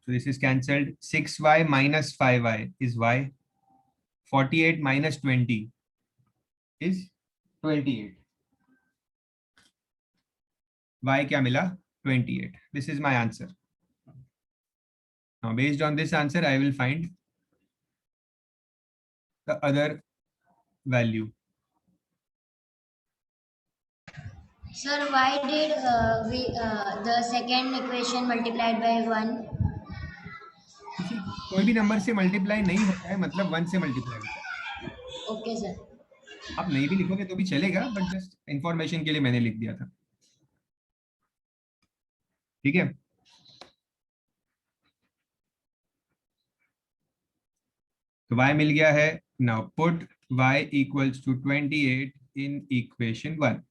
A: So this is cancelled. 6y minus 5y is y. 48 minus 20 is 28. Y क्या मिला? 28. This is my answer. Now based on this answer, I will find the other value.
E: Sir, why did the second equation multiplied by 1?
A: किसी कोई भी number से multiply नहीं होता है, मतलब 1 से मल्टीप्लाई होता है.
E: Okay, sir.
A: आप नहीं भी लिखोगे तो भी चलेगा, बट जस्ट इंफॉर्मेशन के लिए मैंने लिख दिया था. ठीक है, तो y मिल गया है. Now put y equals to 28 in equation 1.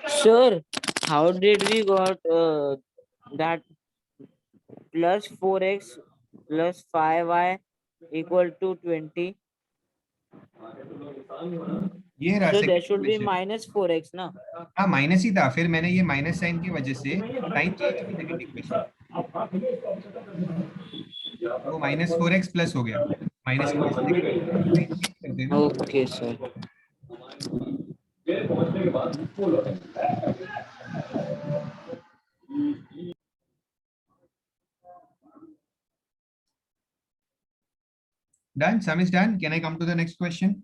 C: Sir, how did we got that plus 4x plus 5y equal to 20?
A: ये रहा
C: So there
A: second
C: should be
A: equation.
C: minus 4x ना.
A: हाँ माइनस ही था, फिर मैंने ये माइनस साइन की वजह से साइन चेंज की सेकंड इक्वेशन, वो -4x प्लस हो गया. माइनस की वजह से साइन चेंज करते हैं ना.
C: Okay, sir.
A: Done. Sum is done. Can I come to the next question?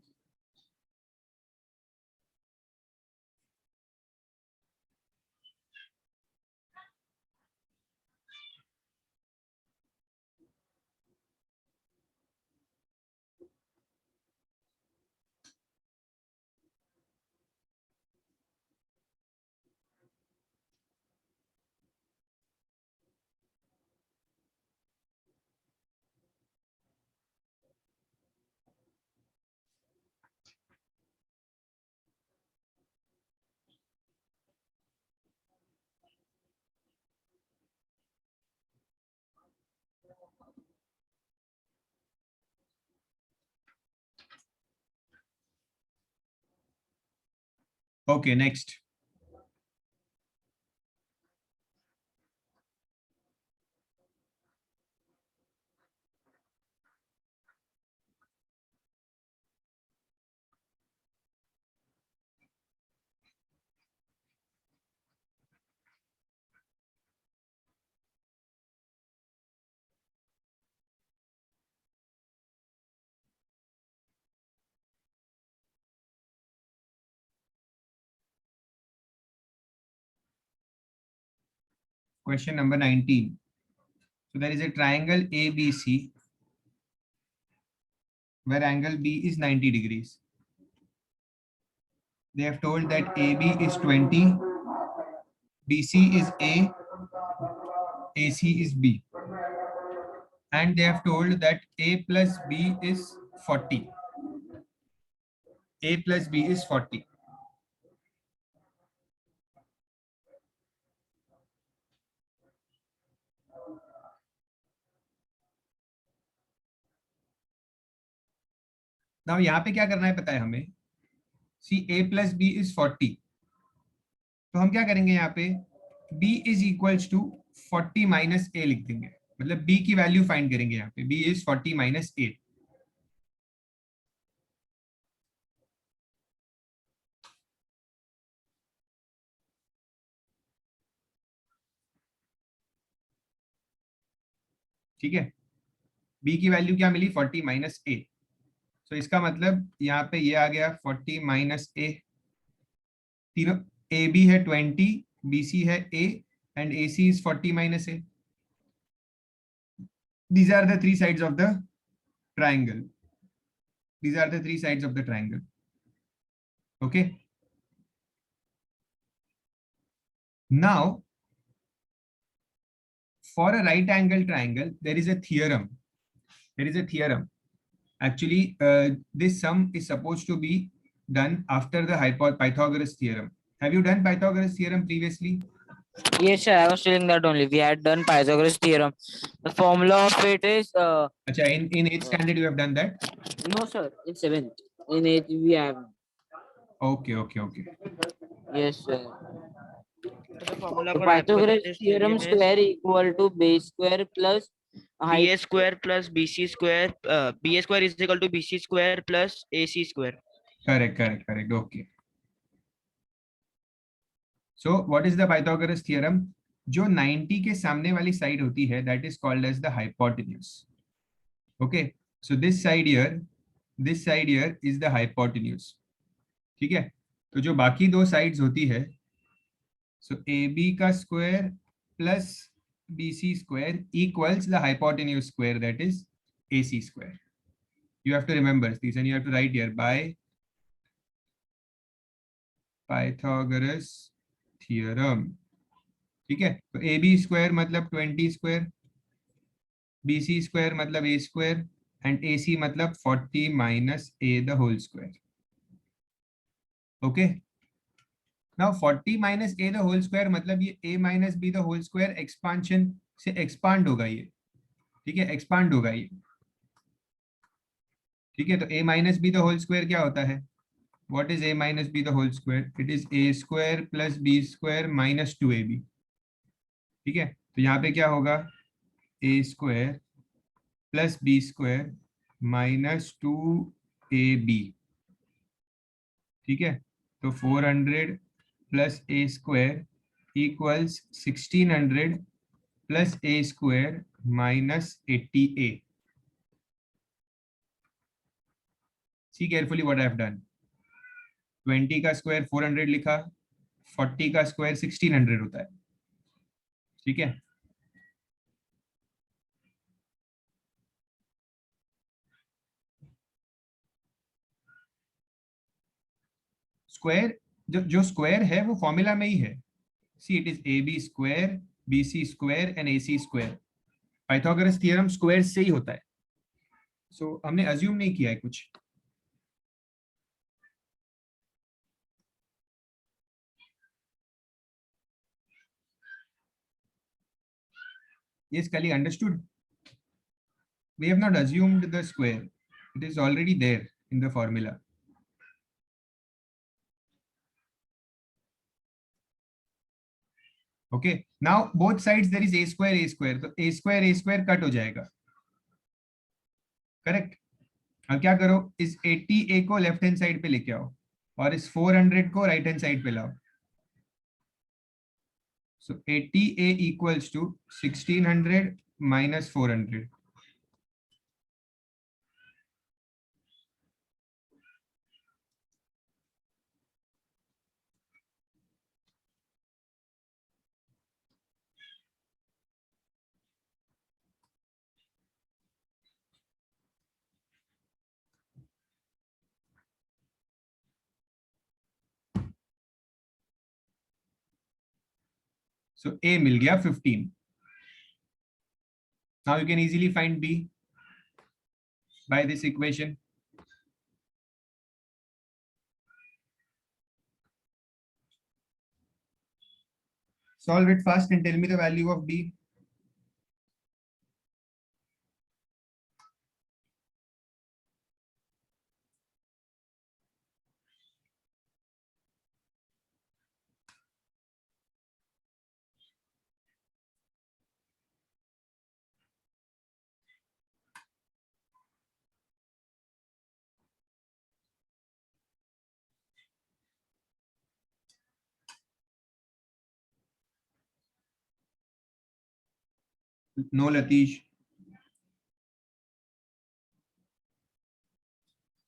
A: Okay, next. Question number 19. So there is a triangle ABC where angle B is 90 degrees. They have told that AB is 20, BC is A, AC is B. And they have told that A plus B is 40. A plus B is 40. Now यहाँ पे क्या करना है पता है हमें. See A plus B is 40. तो हम क्या करेंगे यहाँ पे B is equals to 40 minus A लिख देंगे. मतलब B की वैल्यू फाइंड करेंगे यहाँ पे. B is 40 minus A. ठीक है. B की वैल्यू क्या मिली 40 माइनस A. तो इसका मतलब यहाँ पे ये आ गया 40 माइनस A. तीनों AB है 20, BC है A and AC is 40 minus A. These are the three sides of the triangle. These are the three sides of the triangle. Okay. Now, for a right angle triangle, there is a theorem. There is a theorem. Actually, this sum is supposed to be done after the Pythagoras theorem. Have you done Pythagoras theorem previously?
C: Yes, sir. I was telling that only. We had done Pythagoras theorem. The formula of it is.
A: Acha, in 8th standard you have done that?
C: No, sir. In 7th. In 8th we have.
A: Okay.
C: Yes, sir.
B: The formula
C: So
B: for
C: Pythagoras
B: hypotenuse
C: theorem
B: is
C: square equal to base square plus height.
B: BA square plus BC square. BA square is equal to BC square plus AC square.
A: Correct. Okay. So what is the Pythagoras theorem? जो 90 के सामने वाली side होती है, that is called as the hypotenuse. Okay. So this side here is the hypotenuse. ठीक है. तो जो बाकी दो साइड्स होती है, so AB का square plus BC square equals the hypotenuse square, that is AC square. You have to remember this and you have to write here by Pythagoras theorem. ठीक है, तो AB स्क्वायर मतलब 20 square, BC square मतलब A square and AC मतलब 40 minus A the whole square. Okay, now 40 minus A the whole square मतलब ये A minus B the whole square expansion से expand होगा ये. ठीक है, एक्सपांड होगा ये. ठीक है, तो A minus B the whole square क्या होता है? What is A minus B the whole square? It is A square plus B square minus 2AB. ठीक है, तो यहाँ पे क्या होगा? A square plus B square minus 2AB. ठीक है, तो 400 plus A square equals 1600 plus A square minus 80A. See carefully what I have done. 20 का स्क्वायर 400 लिखा, 40 का स्क्वायर 1600 होता है. ठीक है, स्क्वायर जो स्क्वायर है वो फॉर्मूला में ही है. See it is AB square BC square and AC square. Pythagoras theorem square से ही होता है. सो हमने अज्यूम नहीं किया है कुछ. Yes, Kali, understood? We have not assumed the square. It is already there in the formula. Okay, now both sides there is a square. तो a square cut हो जाएगा. करेक्ट. अब क्या करो, इस 80A को लेफ्ट हैंड साइड पे लेके आओ और इस 400 को राइट हैंड साइड पे लाओ. So 80A equals to 1600 minus 400. So A मिल गया 15. Now you can easily find B by this equation. Solve it fast and tell me the value of B. No, Latish.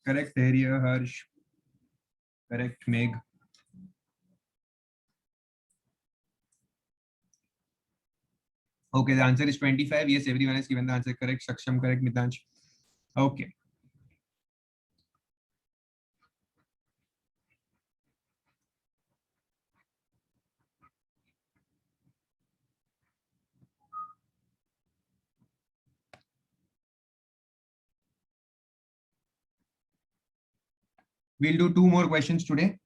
A: Correct area, Harsh. Correct, Meg. Okay, the answer is 25. Yes, everyone has given the answer correct. Saksham correct, Mitansh. Okay. We'll do 2 more questions today.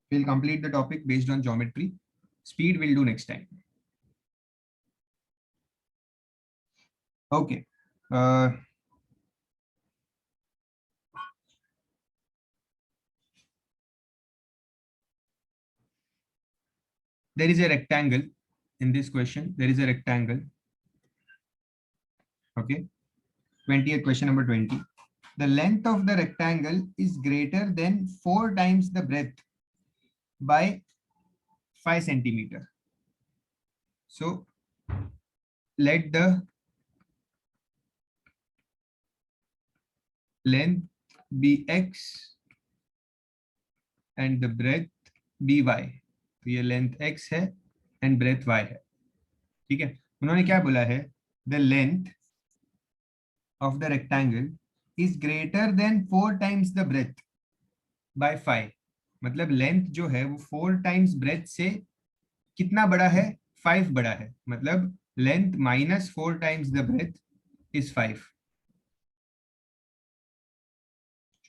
A: We'll complete the topic based on geometry. Speed we'll do next time. Okay. There is a rectangle in this question. There is a rectangle. Okay. 20th question number 20. The length of the rectangle is greater than 4 times the breadth by 5 centimeter. So let the length be x and the breadth be y. तो ये length x है and breadth y है. ठीक है, उन्होंने क्या बोला है? The length of the rectangle is greater than 4 times the breadth by 5. मतलब लेंथ जो है वो 4 टाइम्स ब्रेथ से कितना बड़ा है? 5 बड़ा है. मतलब length minus 4 times the breadth is 5.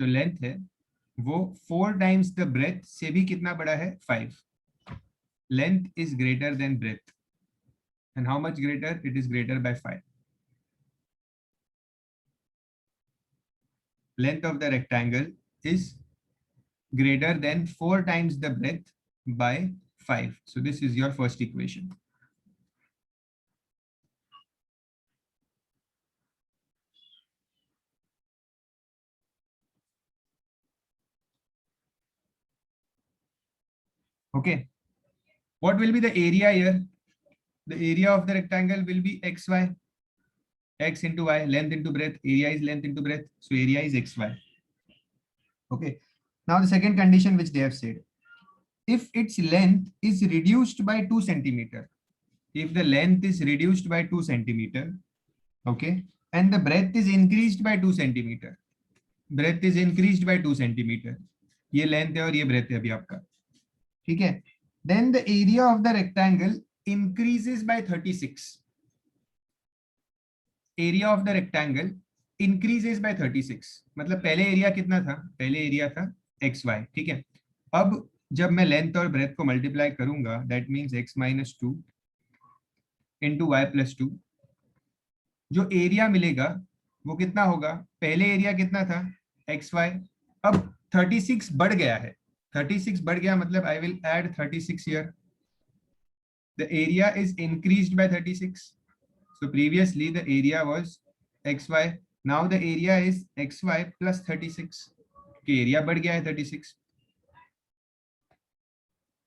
A: जो लेंथ है वो 4 टाइम्स द ब्रेथ से भी कितना बड़ा है? 5. Length is greater than breadth. And how much greater? It is greater by 5. Length of the rectangle is greater than 4 times the breadth by 5. So this is your first equation. Okay. What will be the area here? The area of the rectangle will be xy. X into y, length into breadth. Area is length into breadth. So area is xy. Okay. Now the second condition which they have said. If its length is reduced by 2 centimeter. If the length is reduced by 2 centimeter. Okay. And the breadth is increased by 2 centimeter. Breadth is increased by 2 centimeter. ये length है और ये breadth है अभी आपका. ठीक है. Then the area of the rectangle increases by 36. Area of the rectangle increases by 36. मतलब पहले एरिया कितना था? पहले एरिया था xy. ठीक है. अब जब मैं लेंथ और ब्रेथ को मल्टीप्लाई करूंगा, that means x minus 2 into y plus 2, जो एरिया मिलेगा वो कितना होगा? पहले एरिया कितना था? xy. अब 36 बढ़ गया है. 36 बढ़ गया मतलब I will add 36 here. The area is increased by 36. So previously the area was xy. Now the area is xy plus 36. Okay, area बढ़ गया है 36.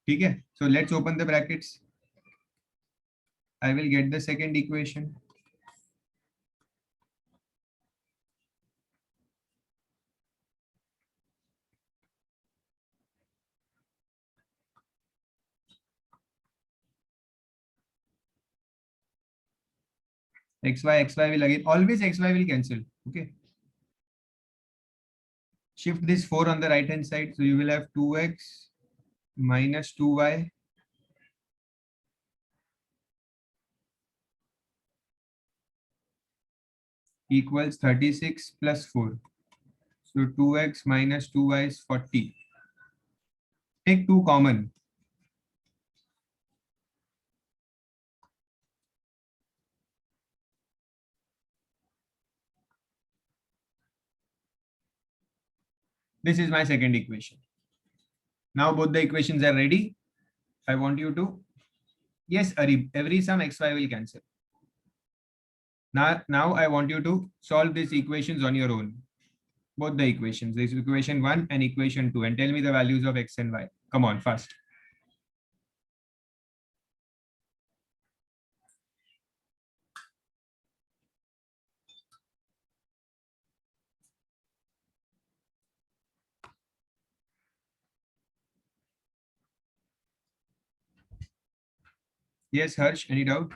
A: ठीक है. So let's open the brackets. I will get the second equation. xy will again, always xy will cancel. Okay. Shift this 4 on the right hand side. So you will have 2x minus 2y equals 36 plus 4. So 2x minus 2y is 40. Take 2 common. This is my second equation. Now both the equations are ready. I want you to, yes, Arib, every sum xy will cancel. Now I want you to solve these equations on your own. Both the equations, this is equation 1 and equation 2, and tell me the values of x and y. Come on, fast. Yes, Harsh, any doubt?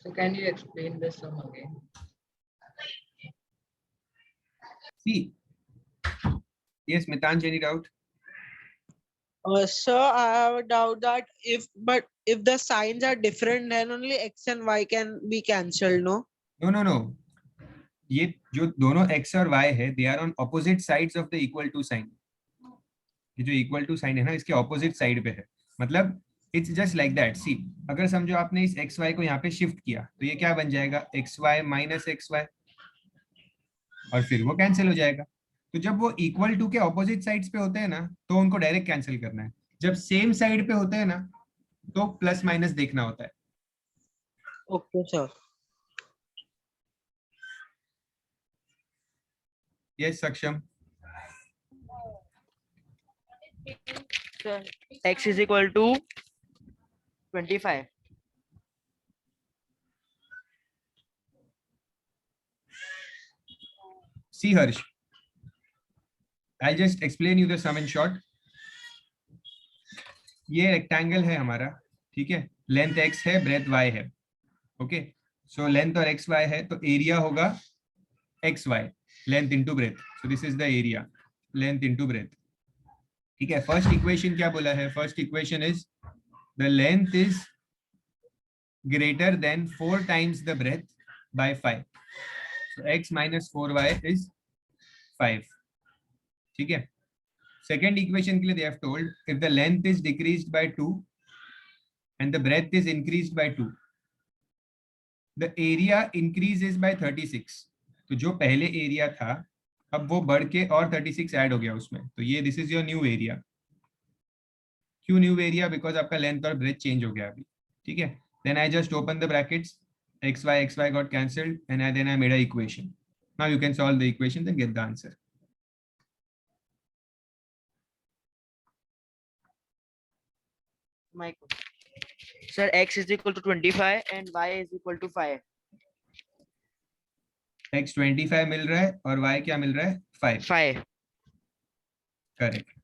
G: So can you explain the sum again?
A: See. Yes, Mitanj, any doubt?
B: Sir, I have a doubt that if the signs are different, then only x and y can be cancelled, no?
A: No. ये जो दोनों x और y है, they are on opposite sides of the equal to sign. ये जो equal to sign है ना, इसके opposite side पे है. मतलब it's just like that. See, अगर समझो आपने इस xy को यहाँ पे शिफ्ट किया, तो ये क्या बन जाएगा? xy minus xy, और फिर वो कैंसिल हो जाएगा. तो जब वो इक्वल टू के ऑपोजिट साइड्स पे होते हैं ना, तो उनको डायरेक्ट कैंसिल करना है. जब सेम साइड पे होते हैं ना, तो प्लस माइनस देखना होता है.
B: Okay, sir.
A: Yes, Saksham.
C: X is equal to 25.
A: See, Harsh, I'll just explain you the sum in short. ये रेक्टेंगल है हमारा, ठीक है. लेंथ x है, ब्रेथ y है. ओके. सो लेंथ और xy है, तो एरिया होगा xy, length into breadth. So this is the area, length into breadth. ठीक है, फर्स्ट इक्वेशन क्या बोला है? First equation is the length is greater then 4 times the breadth by 5. So x minus 4y is 5. ठीक है, second equation के लिए they have told if the length is decreased by 2 and the breadth is increased by 2, the area increases by 36. तो जो पहले area था अब वो बढ़ के और 36 ऐड हो गया उसमें, तो ये this is your new area. क्यों न्यू एरिया? बिकॉज आपका लेंथ और ब्रेथ चेंज हो गया अभी. ठीक है, then I just open the brackets, xy got cancelled and then I made a equation. Now you can solve the equation and get the answer.
C: Sir, x is equal to 25 and y is equal to 5.
A: x 25 मिल रहा है और y क्या मिल रहा है? 5.
C: 5.
A: Correct.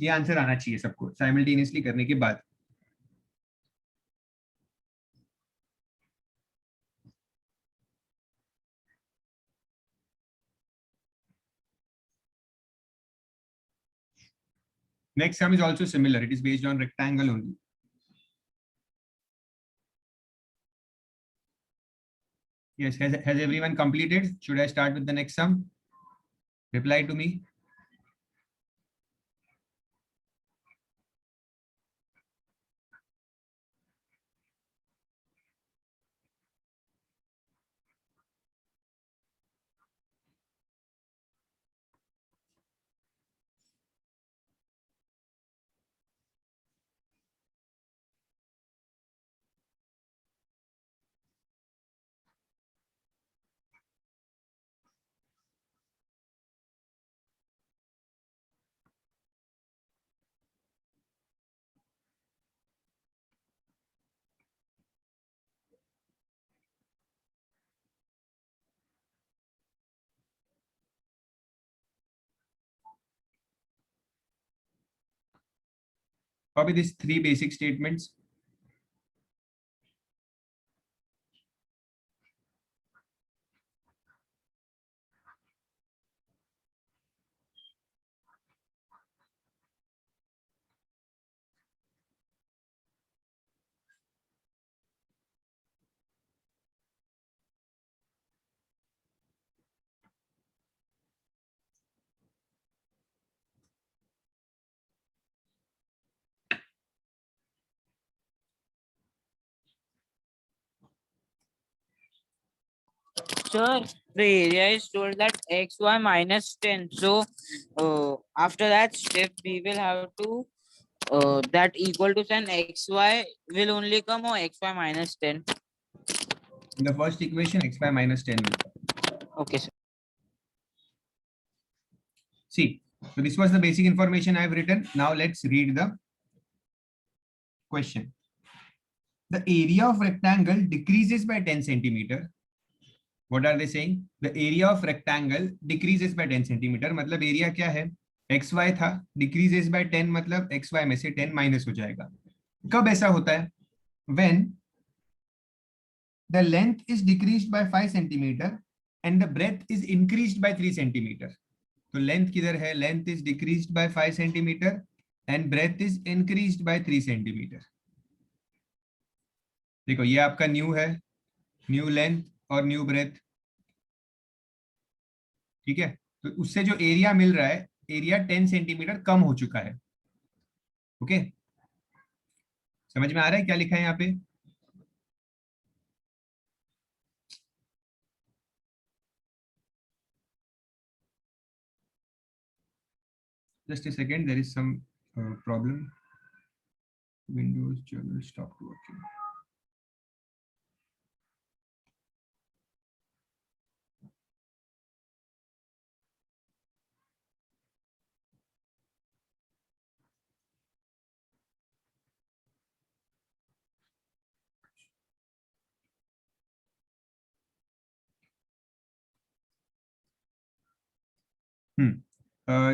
A: ये answer आना चाहिए सबको साइमल्टेनियसली करने के बाद. Next sum is also similar. It is based on rectangle only. Yes, has everyone completed? Should I start with the next sum? Reply to me. Copy these 3 basic statements.
C: Sir, the area is told that xy minus 10. So after that step, we will have to that equal to sign xy will only come or xy minus 10.
A: In the first equation, xy minus 10 will come.
C: Okay, sir.
A: See, so this was the basic information I have written. Now let's read the question. The area of rectangle decreases by 10 centimeter. What are they saying? The area of rectangle decreases by 10 centimeter. मतलब area क्या है? xy था, decreases by 10 मतलब xy में से 10 minus हो जाएगा. कब ऐसा होता है? When the length is decreased by 5 centimeter and the breadth is increased by 3 centimeter. तो लेंथ किधर है? Length is decreased by 5 centimeter and breadth is increased by 3 centimeter. देखो ये आपका न्यू है, न्यू लेंथ और न्यू ब्रेथ. ठीक है, तो उससे जो एरिया मिल रहा है, एरिया 10 सेंटीमीटर कम हो चुका है. ओके, समझ में आ रहा है क्या लिखा है यहाँ पे? Just a second, there is some problem. Windows journal stopped working.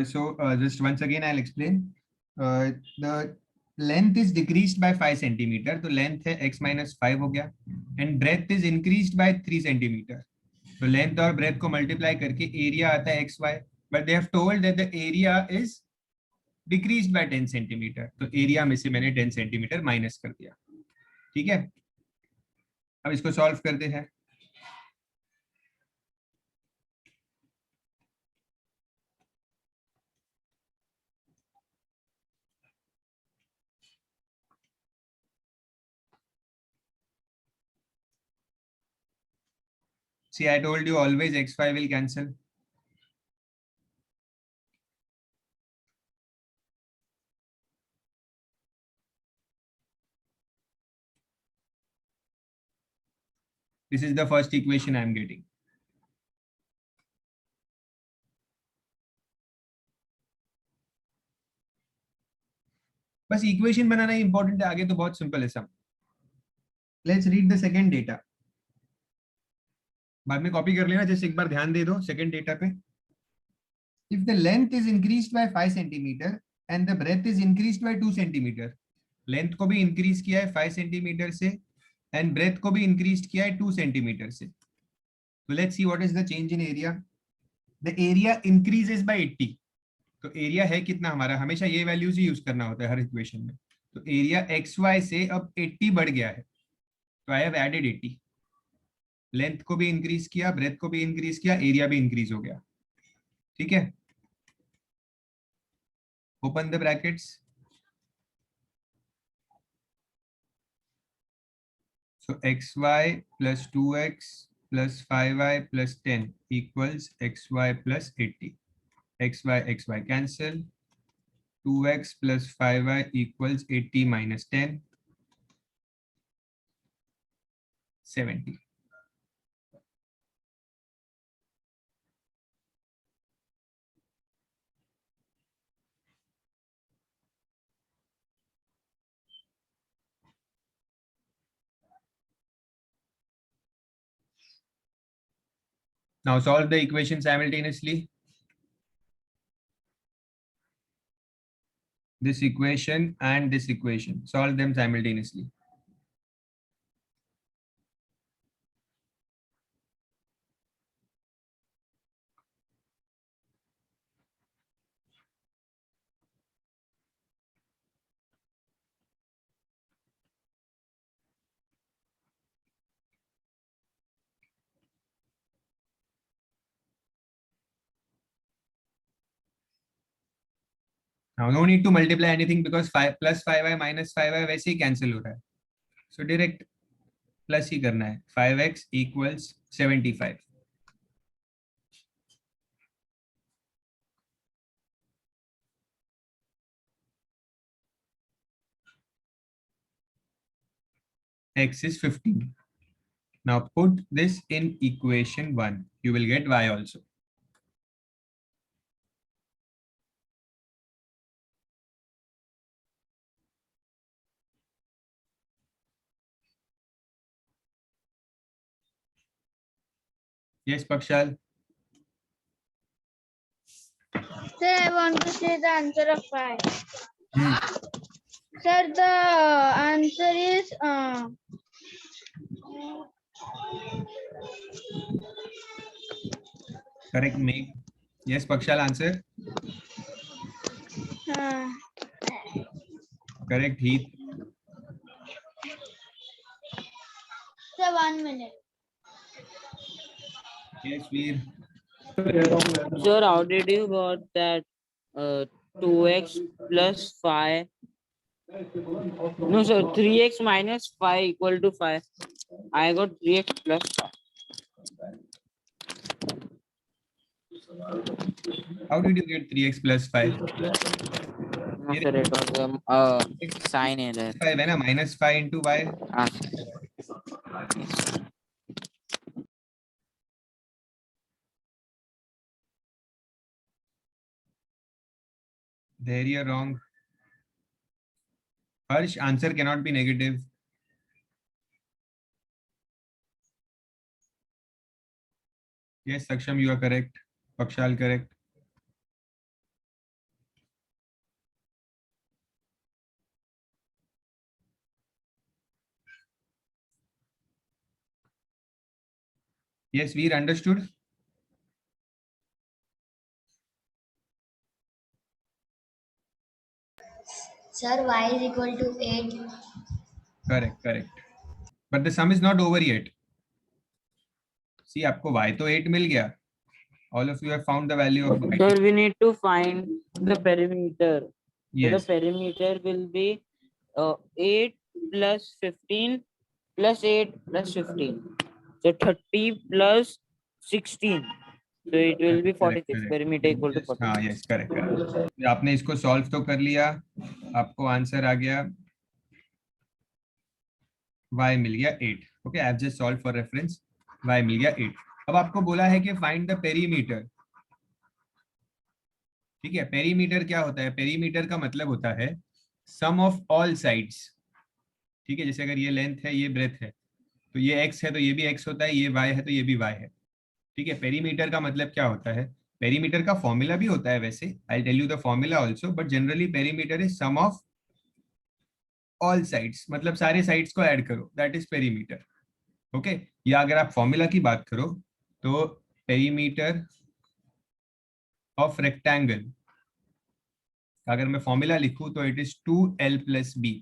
A: So just once again I'll explain. The length is decreased by 5 centimeter, तो लेंथ है x माइनस 5 हो गया, and breadth is increased by 3 centimeter, तो length और breadth को multiply करके area आता है xy, but they have told that the area is decreased by 10 centimeter, तो एरिया में से मैंने 10 सेंटीमीटर माइनस कर दिया। ठीक है, अब इसको सॉल्व करते हैं। See, I told you always xy will cancel. This is the first equation I am getting. बस इक्वेशन बनाना ही इंपॉर्टेंट है, आगे तो बहुत सिंपल है सब। Let's read the second data, बाद में कॉपी कर लेना, जैसे एक बार ध्यान दे दो सेकंड डेटा पे। If the length is increased by 5 centimeter and the breadth is increased by 2 centimeter, length को भी इंक्रीज किया है 5 सेंटीमीटर से एंड ब्रेथ को भी इंक्रीज किया है 2 सेंटीमीटर से, तो let's see what is the change in area. The area increases by 80, तो एरिया है कितना हमारा, हमेशा ये वैल्यूज ही यूज करना होता है हर इक्वेशन में, तो एरिया xy से अब 80 बढ़ गया है, तो आई हैव एडेड 80, लेंथ को भी इंक्रीज किया, ब्रेथ को भी इंक्रीज किया, एरिया भी इंक्रीज हो गया। ठीक है, open the brackets, so xy plus 2x plus 5y plus 10 equals xy plus 80, xy cancel, 2x plus 5y equals 80 minus 10, 70. Now solve the equation simultaneously. This equation and this equation, solve them simultaneously. Now no need to multiply anything because 5 plus 5y minus 5y वैसे ही cancel हो रहा है, so direct plus ही करना है, 5x equals 75. X is 15. Now put this in equation 1, you will get y also. Yes, Pakshal.
D: Sir, I want to say the answer of 5. Sir, the answer is
A: Correct, make. Yes, Pakshal, answer. Correct, Heath.
D: sir, 1 minute.
A: Yes, Veer.
C: Sir, how did you got that 2x plus 5? No, sir, 3x minus 5 equal to 5. I got 3x plus 5.
A: How did you get 3x plus 5?
C: No, sir, it was sign error.
A: 5 है ना, minus 5 into y.
C: Yes.
A: There you're wrong. Harsh, answer cannot be negative. Yes, Saksham, you are correct. Pakshal, correct. Yes, Veer, understood?
E: Sir, y is equal to 8.
A: Correct, correct. But the sum is not over yet. See, आपको y तो 8 मिल गया. All of you have found the value of y.
C: Sir, we need to find the perimeter. So
A: Yes.
C: the perimeter will be 8 plus 15 plus 8 plus 15. So 30 plus 16. So it will be
A: Correct,
C: 46.
A: correct.
C: Perimeter equal to
A: Yes,
C: 46.
A: हाँ, yes, correct, correct. आपने इसको solve तो कर लिया, आपको answer आ गया, y मिल गया 8. Okay, I have just solve for reference, y मिल गया 8. अब आपको बोला है कि फाइंड द पेरीमीटर. ठीक है, पेरीमीटर क्या होता है? पेरीमीटर का मतलब होता है सम ऑफ ऑल साइड्स. ठीक है, जैसे अगर ये लेंथ है, ये ब्रेथ है, तो ये x है तो ये भी x होता है, ये y है तो ये भी y है. ठीक है, पेरीमीटर का मतलब क्या होता है? पेरीमीटर का फॉर्मूला भी होता है वैसे, I tell you the formula also, but generally perimeter is sum of all sides, मतलब सारे साइड्स को ऐड करो, दैट इज पेरीमीटर. ओके, या अगर आप फॉर्मूला की बात करो तो पेरीमीटर ऑफ रेक्टेंगल, अगर मैं फॉर्मूला लिखूं तो it is 2l plus B.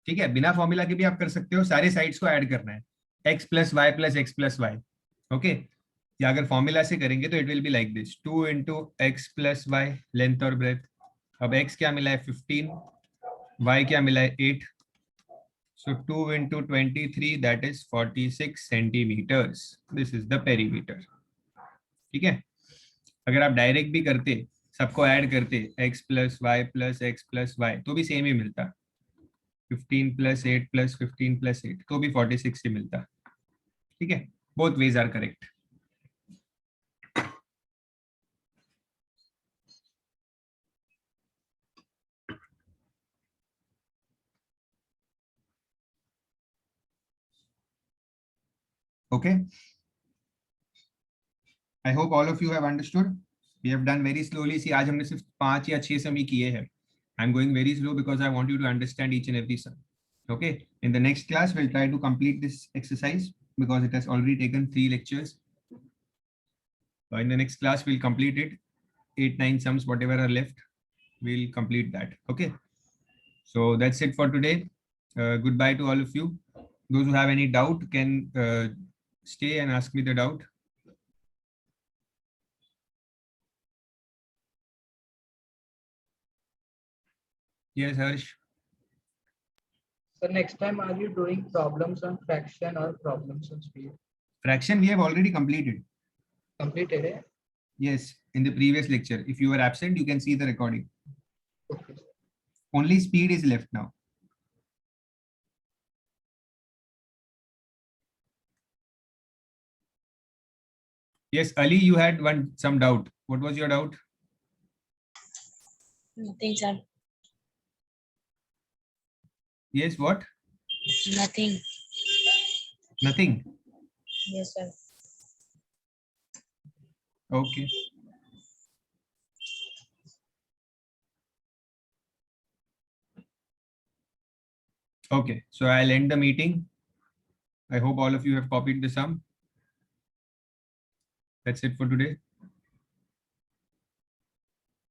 A: ठीक है, बिना फॉर्मूला के भी आप कर सकते हो, सारे साइड्स को ऐड करना है, x plus y plus x plus y. Okay, या अगर फॉर्मूला से करेंगे तो it will be like this, 2 into x plus y, length और ब्रेथ. अब x क्या मिला है 15, y क्या मिला है 8, so 2 into 23 that is 46 centimeters. This is the perimeter. ठीक है, अगर आप डायरेक्ट भी करते, सबको ऐड करते, x plus y plus x plus y, तो भी सेम ही मिलता. 15 प्लस 8 प्लस 15 प्लस 8 तो भी 46 ही मिलता. ठीक है, both ways are correct. Okay, I hope all of you have understood. We have done very slowly. See, आज हमने सिर्फ 5 या 6 सम ही किए हैं. I'm going very slow because I want you to understand each and every sum. Okay, in the next class we'll try to complete this exercise because it has already taken 3 lectures. In the next class we'll complete it, 8-9 sums, whatever are left, we'll complete that. Okay, so that's it for today. Goodbye to all of you. Those who have any doubt can stay and ask me the doubt. Yes, Harsh.
G: So next time, are you doing problems on fraction or problems on speed?
A: Fraction we have already completed.
G: Completed, eh?
A: Yes, in the previous lecture. If you were absent, you can see the recording.
G: Okay.
A: Only speed is left now. Yes, Ali, you had some doubt. What was your doubt?
I: Nothing, sir.
A: Yes, what?
I: Nothing.
A: Nothing.
I: Yes, sir.
A: Okay. Okay, so I'll end the meeting. I hope all of you have copied the sum. That's it for today.